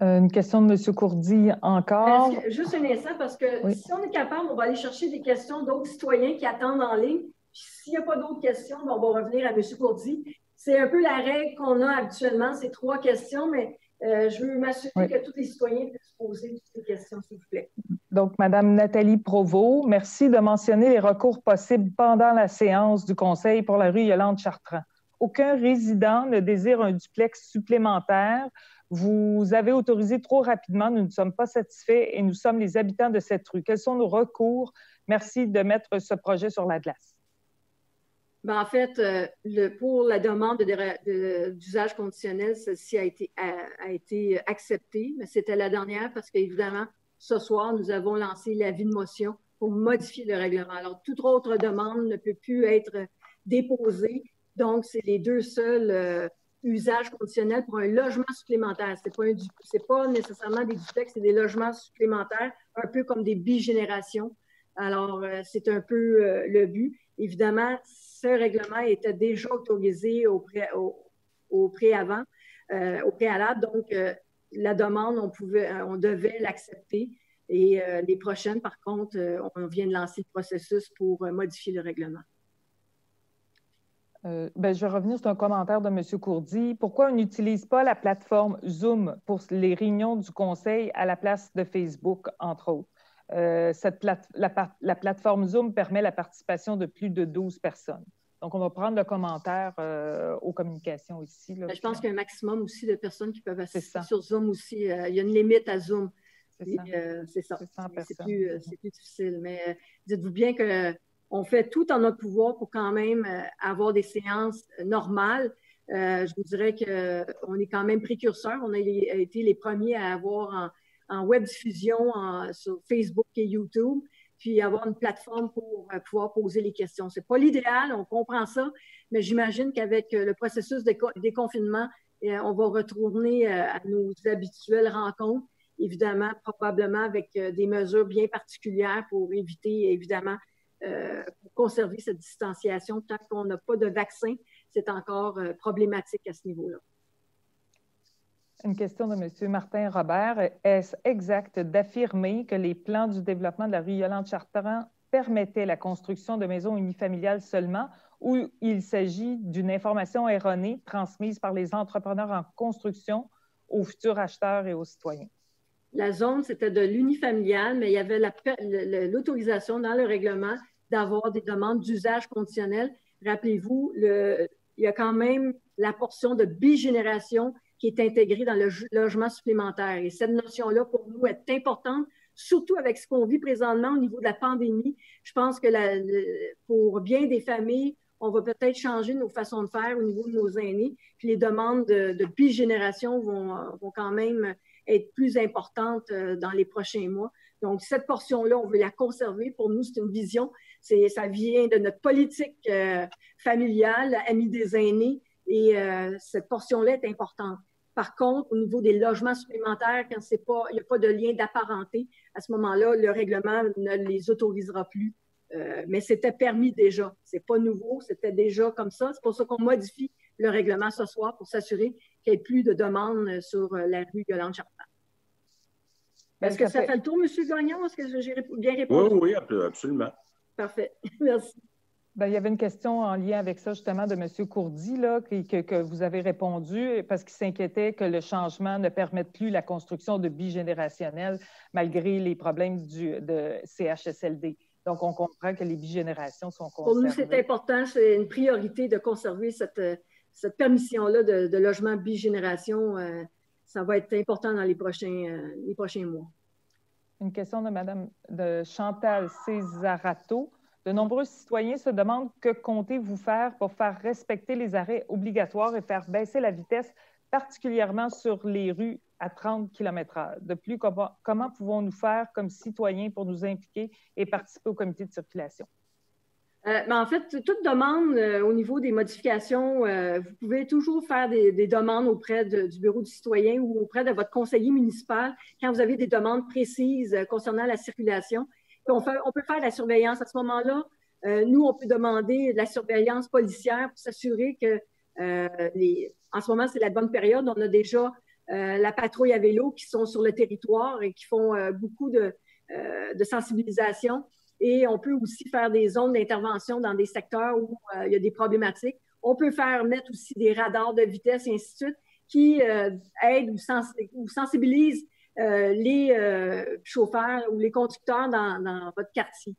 Speaker 12: Une question de M. Courdy encore.
Speaker 1: Juste un instant, parce que oui. Si on est capable, on va aller chercher des questions d'autres citoyens qui attendent en ligne. S'il n'y a pas d'autres questions, on va revenir à M. Courdy. c'est un peu la règle qu'on a habituellement, c'est 3 questions, mais je veux m'assurer que tous les citoyens puissent poser toutes les questions, s'il vous plaît.
Speaker 12: Donc, Mme Nathalie Provost, merci de mentionner les recours possibles pendant la séance du Conseil pour la rue Yolande-Chartrand. Aucun résident ne désire un duplex supplémentaire. Vous avez autorisé trop rapidement, nous ne sommes pas satisfaits et nous sommes les habitants de cette rue. Quels sont nos recours? Merci de mettre ce projet sur la glace.
Speaker 1: Ben, en fait, pour la demande d'usage conditionnel, celle-ci a été acceptée, mais c'était la dernière parce qu'évidemment, ce soir, nous avons lancé l'avis de motion pour modifier le règlement. Alors, toute autre demande ne peut plus être déposée. Donc, c'est les 2 seuls usages conditionnels pour un logement supplémentaire. C'est pas nécessairement des duplex, c'est des logements supplémentaires, un peu comme des bigénérations. Alors, c'est un peu le but. Évidemment, ce règlement était déjà autorisé au préalable. Donc, la demande, on devait l'accepter. Et les prochaines, par contre, on vient de lancer le processus pour modifier le règlement.
Speaker 12: Je vais revenir sur un commentaire de M. Courdy. Pourquoi on n'utilise pas la plateforme Zoom pour les réunions du Conseil à la place de Facebook, entre autres? La plateforme Zoom permet la participation de plus de 12 personnes. Donc, on va prendre le commentaire aux communications ici. Là,
Speaker 1: je pense qu'il y a un maximum aussi de personnes qui peuvent assister sur Zoom aussi. Il y a une limite à Zoom. C'est ça. C'est plus difficile. Mais dites-vous bien qu'on fait tout en notre pouvoir pour quand même avoir des séances normales. Je vous dirais qu'on est quand même précurseurs. On a été les premiers à avoir en web diffusion sur Facebook et YouTube, puis avoir une plateforme pour pouvoir poser les questions. Ce n'est pas l'idéal, on comprend ça, mais j'imagine qu'avec le processus de déconfinement, on va retourner à nos habituelles rencontres, évidemment, probablement avec des mesures bien particulières pour éviter, évidemment, pour conserver cette distanciation. Tant qu'on n'a pas de vaccin, c'est encore problématique à ce niveau-là.
Speaker 12: Une question de M. Martin Robert. Est-ce exact d'affirmer que les plans du développement de la rue Yolande-Chartrand permettaient la construction de maisons unifamiliales seulement ou il s'agit d'une information erronée transmise par les entrepreneurs en construction aux futurs acheteurs et aux citoyens?
Speaker 1: La zone, c'était de l'unifamilial, mais il y avait l'autorisation dans le règlement d'avoir des demandes d'usage conditionnel. Rappelez-vous, il y a quand même la portion de bigénération qui est intégrée dans le logement supplémentaire. Et cette notion-là, pour nous, est importante, surtout avec ce qu'on vit présentement au niveau de la pandémie. Je pense que pour bien des familles, on va peut-être changer nos façons de faire au niveau de nos aînés. Puis les demandes de bigénération vont quand même être plus importantes dans les prochains mois. Donc, cette portion-là, on veut la conserver. Pour nous, c'est une vision. Ça vient de notre politique familiale, amie des aînés. Et cette portion-là est importante. Par contre, au niveau des logements supplémentaires, quand il n'y a pas de lien d'apparenté, à ce moment-là, le règlement ne les autorisera plus. Mais c'était permis déjà. Ce n'est pas nouveau, c'était déjà comme ça. C'est pour ça qu'on modifie le règlement ce soir pour s'assurer qu'il n'y ait plus de demandes sur la rue Yolande-Chartrand. Est-ce que ça fait le tour, M. Gagnon? Est-ce que j'ai bien répondu?
Speaker 4: Oui, absolument.
Speaker 1: Parfait. Merci.
Speaker 12: Bien, il y avait une question en lien avec ça, justement, de M. Courdy, là, que vous avez répondu, parce qu'il s'inquiétait que le changement ne permette plus la construction de bigénérationnels malgré les problèmes de CHSLD. Donc, on comprend que les bigénérations sont conservées.
Speaker 1: Pour nous, c'est important, c'est une priorité de conserver cette permission-là de logement bigénération. Ça va être important dans les prochains mois.
Speaker 12: Une question de Chantal Césarato. De nombreux citoyens se demandent que comptez-vous faire pour faire respecter les arrêts obligatoires et faire baisser la vitesse, particulièrement sur les rues à 30 km/h. De plus, comment pouvons-nous faire comme citoyens pour nous impliquer et participer au comité de circulation?
Speaker 1: En fait, toute demande au niveau des modifications, vous pouvez toujours faire des demandes auprès du bureau du citoyen ou auprès de votre conseiller municipal quand vous avez des demandes précises concernant la circulation. On peut faire de la surveillance à ce moment-là. Nous, on peut demander de la surveillance policière pour s'assurer que, en ce moment, c'est la bonne période. On a déjà la patrouille à vélo qui sont sur le territoire et qui font beaucoup de sensibilisation. Et on peut aussi faire des zones d'intervention dans des secteurs où il y a des problématiques. On peut faire mettre aussi des radars de vitesse et ainsi de suite qui aident ou sensibilisent les chauffeurs ou les conducteurs dans votre quartier.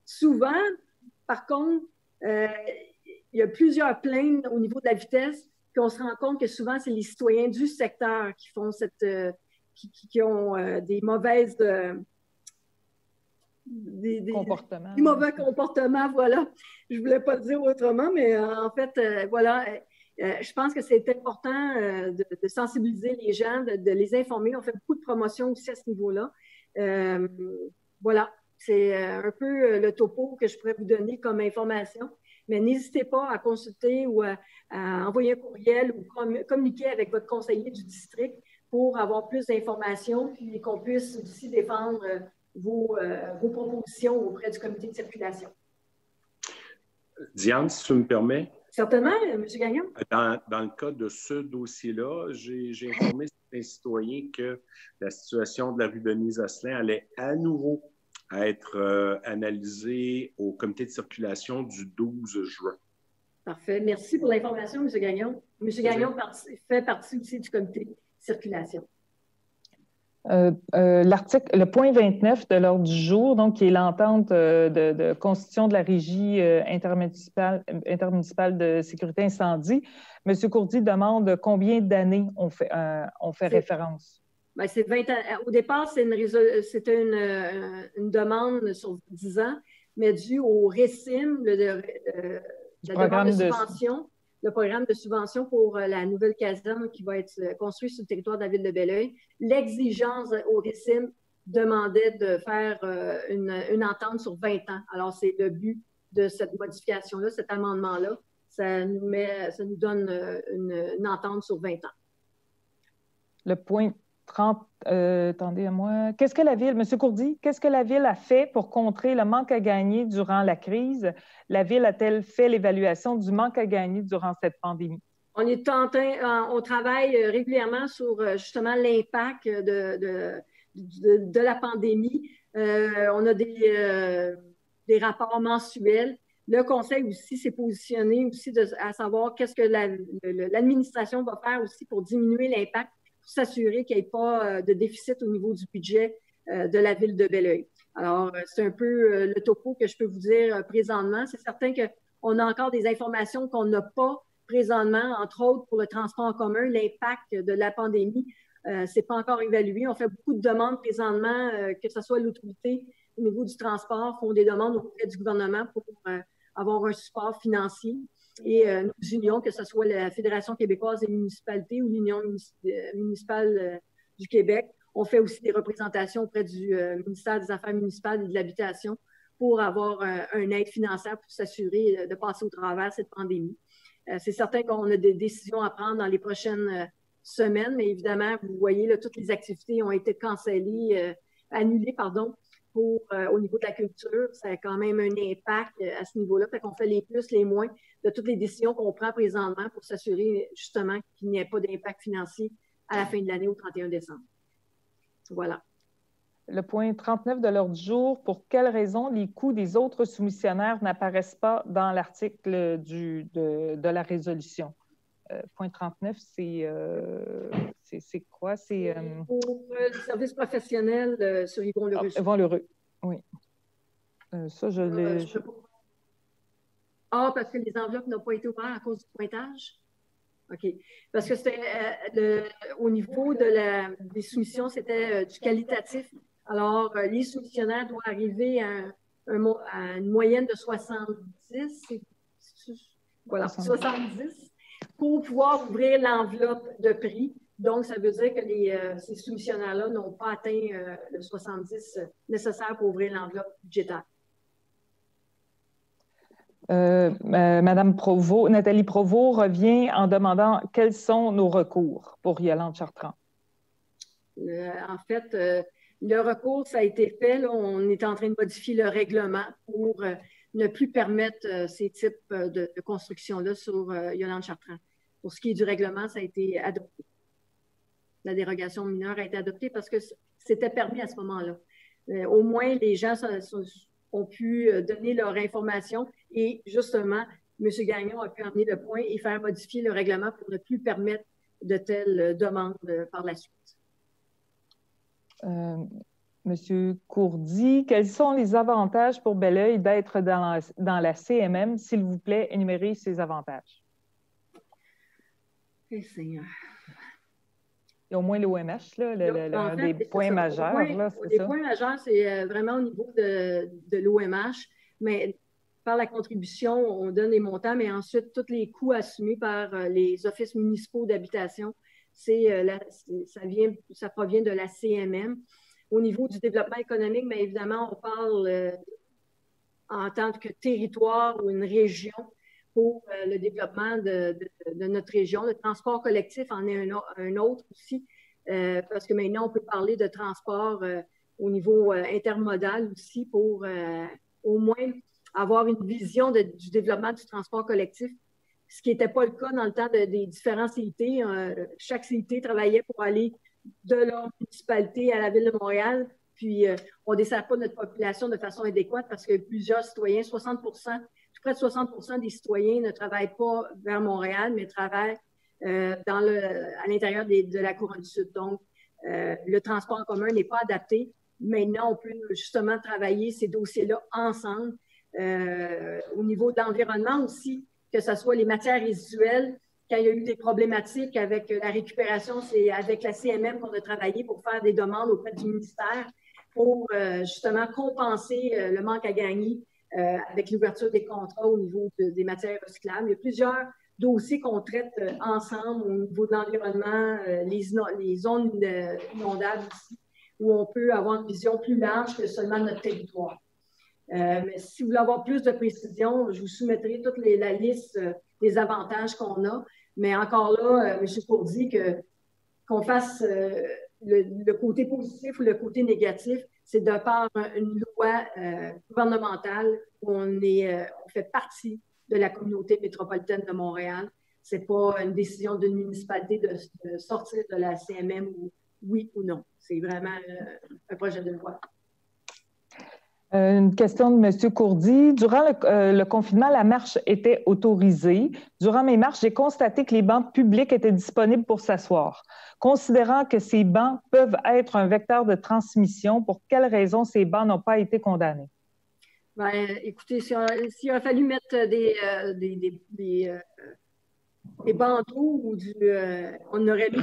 Speaker 1: Souvent, par contre, il y a plusieurs plaintes au niveau de la vitesse, puis on se rend compte que souvent, c'est les citoyens du secteur qui font qui ont des mauvaises... des mauvais comportements, voilà. Je ne voulais pas le dire autrement, mais en fait, voilà, je pense que c'est important de sensibiliser les gens, de les informer. On fait beaucoup de promotions aussi à ce niveau-là. Voilà, c'est un peu le topo que je pourrais vous donner comme information. Mais n'hésitez pas à consulter ou à envoyer un courriel ou communiquer avec votre conseiller du district pour avoir plus d'informations puis qu'on puisse aussi défendre vos propositions auprès du comité de circulation.
Speaker 4: Diane, si tu me permets.
Speaker 1: Certainement, M. Gagnon.
Speaker 4: Dans le cas de ce dossier-là, j'ai informé certains citoyens que la situation de la rue Denise-Asselin allait à nouveau être analysée au comité de circulation du 12 juin.
Speaker 1: Parfait. Merci pour l'information, M. Gagnon. M. Gagnon fait partie aussi du comité de circulation.
Speaker 12: Le point 29 de l'ordre du jour, donc, qui est l'entente de constitution de la régie intermunicipale de sécurité incendie. M. Courdy demande combien d'années on fait référence.
Speaker 1: Bien, c'est 20 ans. Au départ, c'était une demande sur 10 ans, mais dû au RECIM, la demande de subvention, le programme de subvention pour la nouvelle caserne qui va être construite sur le territoire de la ville de Belleuil. L'exigence au RECIM demandait de faire une entente sur 20 ans. Alors, c'est le but de cette modification-là, cet amendement-là. Ça nous donne une entente sur 20 ans.
Speaker 12: Le point 30, attendez à moi. Qu'est-ce que la Ville, M. Courdy, qu'est-ce que la Ville a fait pour contrer le manque à gagner durant la crise? La Ville a-t-elle fait l'évaluation du manque à gagner durant cette pandémie?
Speaker 1: On travaille régulièrement sur justement l'impact de la pandémie. On a des rapports mensuels. Le Conseil aussi s'est positionné aussi à savoir qu'est-ce que l'administration va faire aussi pour diminuer l'impact, pour s'assurer qu'il n'y ait pas de déficit au niveau du budget de la ville de Belleuil. Alors, c'est un peu le topo que je peux vous dire présentement. C'est certain qu'on a encore des informations qu'on n'a pas présentement, entre autres pour le transport en commun, l'impact de la pandémie. C'est pas encore évalué. On fait beaucoup de demandes présentement, que ce soit l'autorité au niveau du transport, font des demandes auprès du gouvernement pour avoir un support financier. Et nos unions, que ce soit la Fédération québécoise des municipalités ou l'Union municipale du Québec, on fait aussi des représentations auprès du ministère des Affaires municipales et de l'Habitation pour avoir un aide financière pour s'assurer de passer au travers cette pandémie. C'est certain qu'on a des décisions à prendre dans les prochaines semaines, mais évidemment, vous voyez, là, toutes les activités ont été annulées, au niveau de la culture. Ça a quand même un impact à ce niveau-là. Fait qu'on fait les plus, les moins de toutes les décisions qu'on prend présentement pour s'assurer justement qu'il n'y ait pas d'impact financier à la fin de l'année au 31 décembre. Voilà.
Speaker 12: Le point 39 de l'ordre du jour, pour quelles raisons les coûts des autres soumissionnaires n'apparaissent pas dans l'article de la résolution? Point 39, c'est quoi? C'est
Speaker 1: pour le service professionnel sur Yvon Lheureux.
Speaker 12: Yvon Lheureux, oui. Ça, je l'ai...
Speaker 1: parce que les enveloppes n'ont pas été ouvertes à cause du pointage? OK. Parce que c'était au niveau des soumissions, c'était du qualitatif. Alors, les soumissionnaires doivent arriver à une moyenne de 70. Voilà, 70 pour pouvoir ouvrir l'enveloppe de prix. Donc, ça veut dire que ces soumissionnaires-là n'ont pas atteint le 70 nécessaire pour ouvrir l'enveloppe budgétaire.
Speaker 12: Madame Provost, Nathalie Provost revient en demandant quels sont nos recours pour Yolande Chartrand.
Speaker 1: En fait, le recours, ça a été fait. Là, on est en train de modifier le règlement pour ne plus permettre ces types de construction-là sur Yolande Chartrand. Pour ce qui est du règlement, ça a été adopté. La dérogation mineure a été adoptée parce que c'était permis à ce moment-là. Au moins, les gens ont pu donner leur information et justement M. Gagnon a pu amener le point et faire modifier le règlement pour ne plus permettre de telles demandes par la suite.
Speaker 12: Monsieur Courdy, quels sont les avantages pour Belleuil d'être dans la CMM? S'il vous plaît, énumérez ces avantages.
Speaker 1: Eh, Seigneur.
Speaker 12: Il y a au moins l'OMH, un des points majeurs.
Speaker 1: Les points majeurs, c'est vraiment au niveau de l'OMH, mais par la contribution, on donne les montants, mais ensuite, tous les coûts assumés par les offices municipaux d'habitation, ça provient de la CMM. Au niveau du développement économique, bien évidemment, on parle en tant que territoire ou une région pour le développement de notre région. Le transport collectif en est un autre aussi, parce que maintenant, on peut parler de transport au niveau intermodal aussi pour au moins avoir une vision du développement du transport collectif, ce qui n'était pas le cas dans le temps des différents CIT. Chaque CIT travaillait pour aller de leur municipalité à la Ville de Montréal, puis on ne dessert pas notre population de façon adéquate parce que plusieurs citoyens, 60%, tout près de 60% des citoyens ne travaillent pas vers Montréal, mais travaillent à l'intérieur de la Couronne Sud. Donc, le transport en commun n'est pas adapté. Maintenant, on peut justement travailler ces dossiers-là ensemble. Au niveau de l'environnement aussi, que ce soit les matières résiduelles. Quand il y a eu des problématiques avec la récupération, c'est avec la CMM qu'on a travaillé pour faire des demandes auprès du ministère pour justement compenser le manque à gagner avec l'ouverture des contrats au niveau des matières recyclables. Il y a plusieurs dossiers qu'on traite ensemble au niveau de l'environnement, les zones inondables aussi, où on peut avoir une vision plus large que seulement notre territoire. Mais si vous voulez avoir plus de précision, je vous soumettrai toute la liste des avantages qu'on a. Mais encore là, M. Courdy, qu'on fasse le côté positif ou le côté négatif, c'est de par une loi gouvernementale où on fait partie de la communauté métropolitaine de Montréal. Ce n'est pas une décision d'une municipalité de sortir de la CMM ou oui ou non. C'est vraiment un projet de loi.
Speaker 12: Une question de M. Courdy. Durant le confinement, la marche était autorisée. Durant mes marches, j'ai constaté que les bancs publics étaient disponibles pour s'asseoir. Considérant que ces bancs peuvent être un vecteur de transmission, pour quelles raisons ces bancs n'ont pas été condamnés?
Speaker 1: Bien, écoutez, s'il aurait fallu mettre des bandeaux ou on aurait mis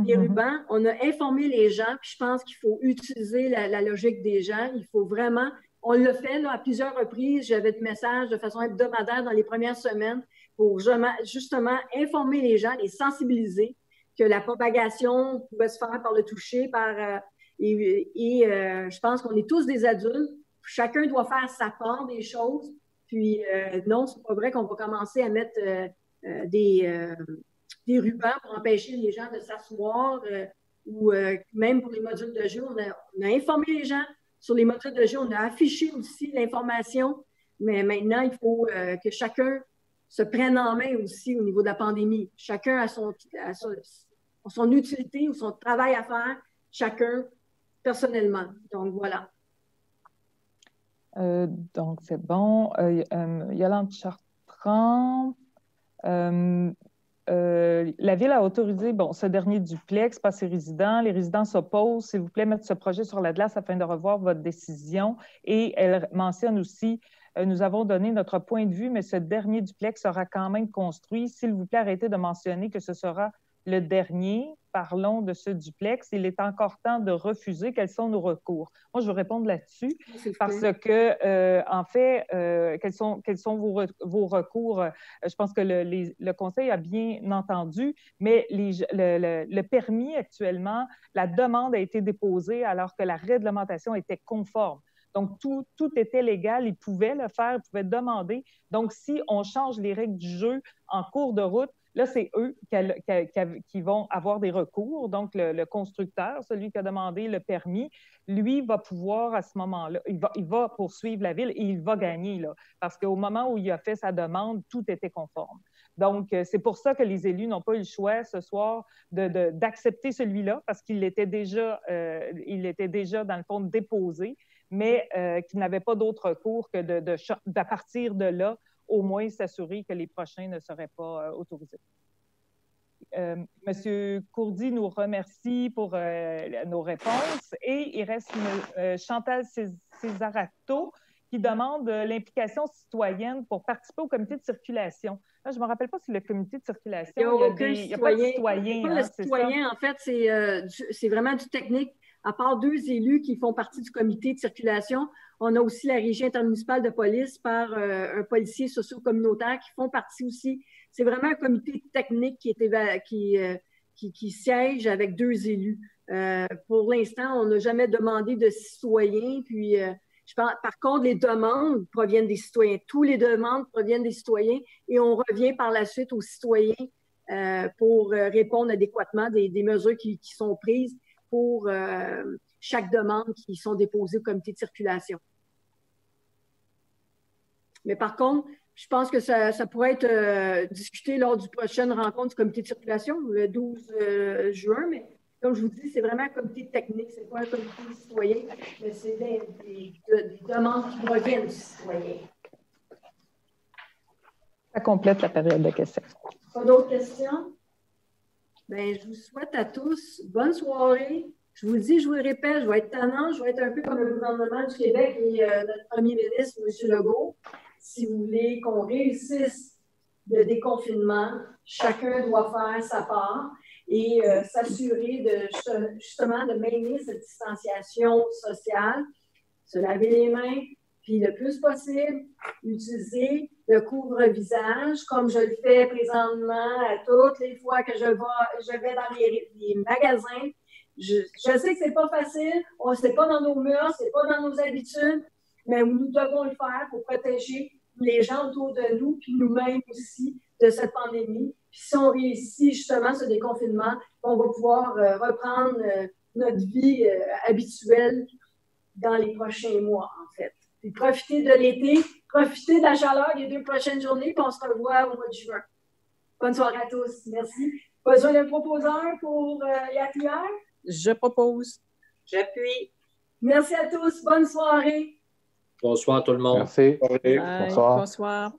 Speaker 1: des rubans. On a informé les gens, puis je pense qu'il faut utiliser la logique des gens. Il faut vraiment, on l'a fait là, à plusieurs reprises. J'avais des messages de façon hebdomadaire dans les premières semaines pour justement informer les gens, les sensibiliser que la propagation pouvait se faire par le toucher, je pense qu'on est tous des adultes. Chacun doit faire sa part des choses. Puis non, c'est pas vrai qu'on va commencer à mettre des rubans pour empêcher les gens de s'asseoir ou même pour les modules de jeu. On a informé les gens sur les modules de jeu. On a affiché aussi l'information. Mais maintenant, il faut que chacun se prenne en main aussi au niveau de la pandémie. Chacun a son utilité ou son travail à faire, chacun personnellement. Donc, voilà.
Speaker 12: Donc, c'est bon. Yolande Chartrand. La Ville a autorisé ce dernier duplex par ses résidents. Les résidents s'opposent. S'il vous plaît, mettre ce projet sur la glace afin de revoir votre décision. Et elle mentionne aussi, nous avons donné notre point de vue, mais ce dernier duplex sera quand même construit. S'il vous plaît, arrêtez de mentionner que ce sera le dernier. Parlons de ce duplex. Il est encore temps de refuser. Quels sont nos recours? Moi, je veux répondre là-dessus parce que, en fait, quels sont vos recours? Je pense que le Conseil a bien entendu, mais le permis actuellement, la demande a été déposée alors que la réglementation était conforme. Donc, tout était légal. Ils pouvaient le faire, ils pouvaient demander. Donc, si on change les règles du jeu en cours de route, là, c'est eux qui vont avoir des recours. Donc, le constructeur, celui qui a demandé le permis, lui va pouvoir à ce moment-là, il va poursuivre la Ville et il va gagner, là, parce qu'au moment où il a fait sa demande, tout était conforme. Donc, c'est pour ça que les élus n'ont pas eu le choix ce soir d'accepter celui-là, parce qu'il était déjà, dans le fond, déposé, mais qu'ils n'avaient pas d'autre recours que à partir de là, au moins s'assurer que les prochains ne seraient pas autorisés. Monsieur Courdy nous remercie pour nos réponses et il reste Chantal Césarato qui demande l'implication citoyenne pour participer au comité de circulation. Là, je ne me rappelle pas si le comité de circulation, il n'y a pas de citoyen.
Speaker 1: Le citoyen, en fait, c'est vraiment du technique. À part 2 élus qui font partie du comité de circulation, on a aussi la régie intermunicipale de police par un policier socio-communautaire qui font partie aussi. C'est vraiment un comité technique qui siège avec 2 élus. Pour l'instant, on n'a jamais demandé de citoyens. Puis, par contre, les demandes proviennent des citoyens. Toutes les demandes proviennent des citoyens et on revient par la suite aux citoyens pour répondre adéquatement des mesures qui sont prises pour chaque demande qui sont déposées au comité de circulation. Mais par contre, je pense que ça pourrait être discuté lors du prochaine rencontre du comité de circulation, le 12 juin, mais comme je vous dis, c'est vraiment un comité technique, c'est pas un comité citoyen, mais c'est des demandes qui proviennent du citoyen.
Speaker 12: Ça complète la période de questions.
Speaker 1: Pas d'autres questions? Bien, je vous souhaite à tous bonne soirée. Je vous dis, je vous le répète, je vais être tannant, je vais être un peu comme le gouvernement du Québec et notre premier ministre, M. Legault. Si vous voulez qu'on réussisse le déconfinement, chacun doit faire sa part et s'assurer justement de maintenir cette distanciation sociale, se laver les mains, puis le plus possible, utiliser le couvre-visage, comme je le fais présentement à toutes les fois que je vais dans les magasins. Je sais que c'est pas facile, c'est pas dans nos mœurs, c'est pas dans nos habitudes, mais nous devons le faire pour protéger les gens autour de nous, puis nous-mêmes aussi, de cette pandémie. Puis si on réussit justement ce déconfinement, on va pouvoir reprendre notre vie habituelle dans les prochains mois, en fait. Puis profiter de l'été, profiter de la chaleur des 2 prochaines journées, puis on se revoit au mois de juin. Bonne soirée à tous. Merci. Besoin d'un proposeur pour y accueillir?
Speaker 7: Je propose.
Speaker 3: J'appuie.
Speaker 1: Merci à tous. Bonne soirée.
Speaker 9: Bonsoir tout le monde.
Speaker 6: Merci.
Speaker 7: Bonsoir. Bonsoir.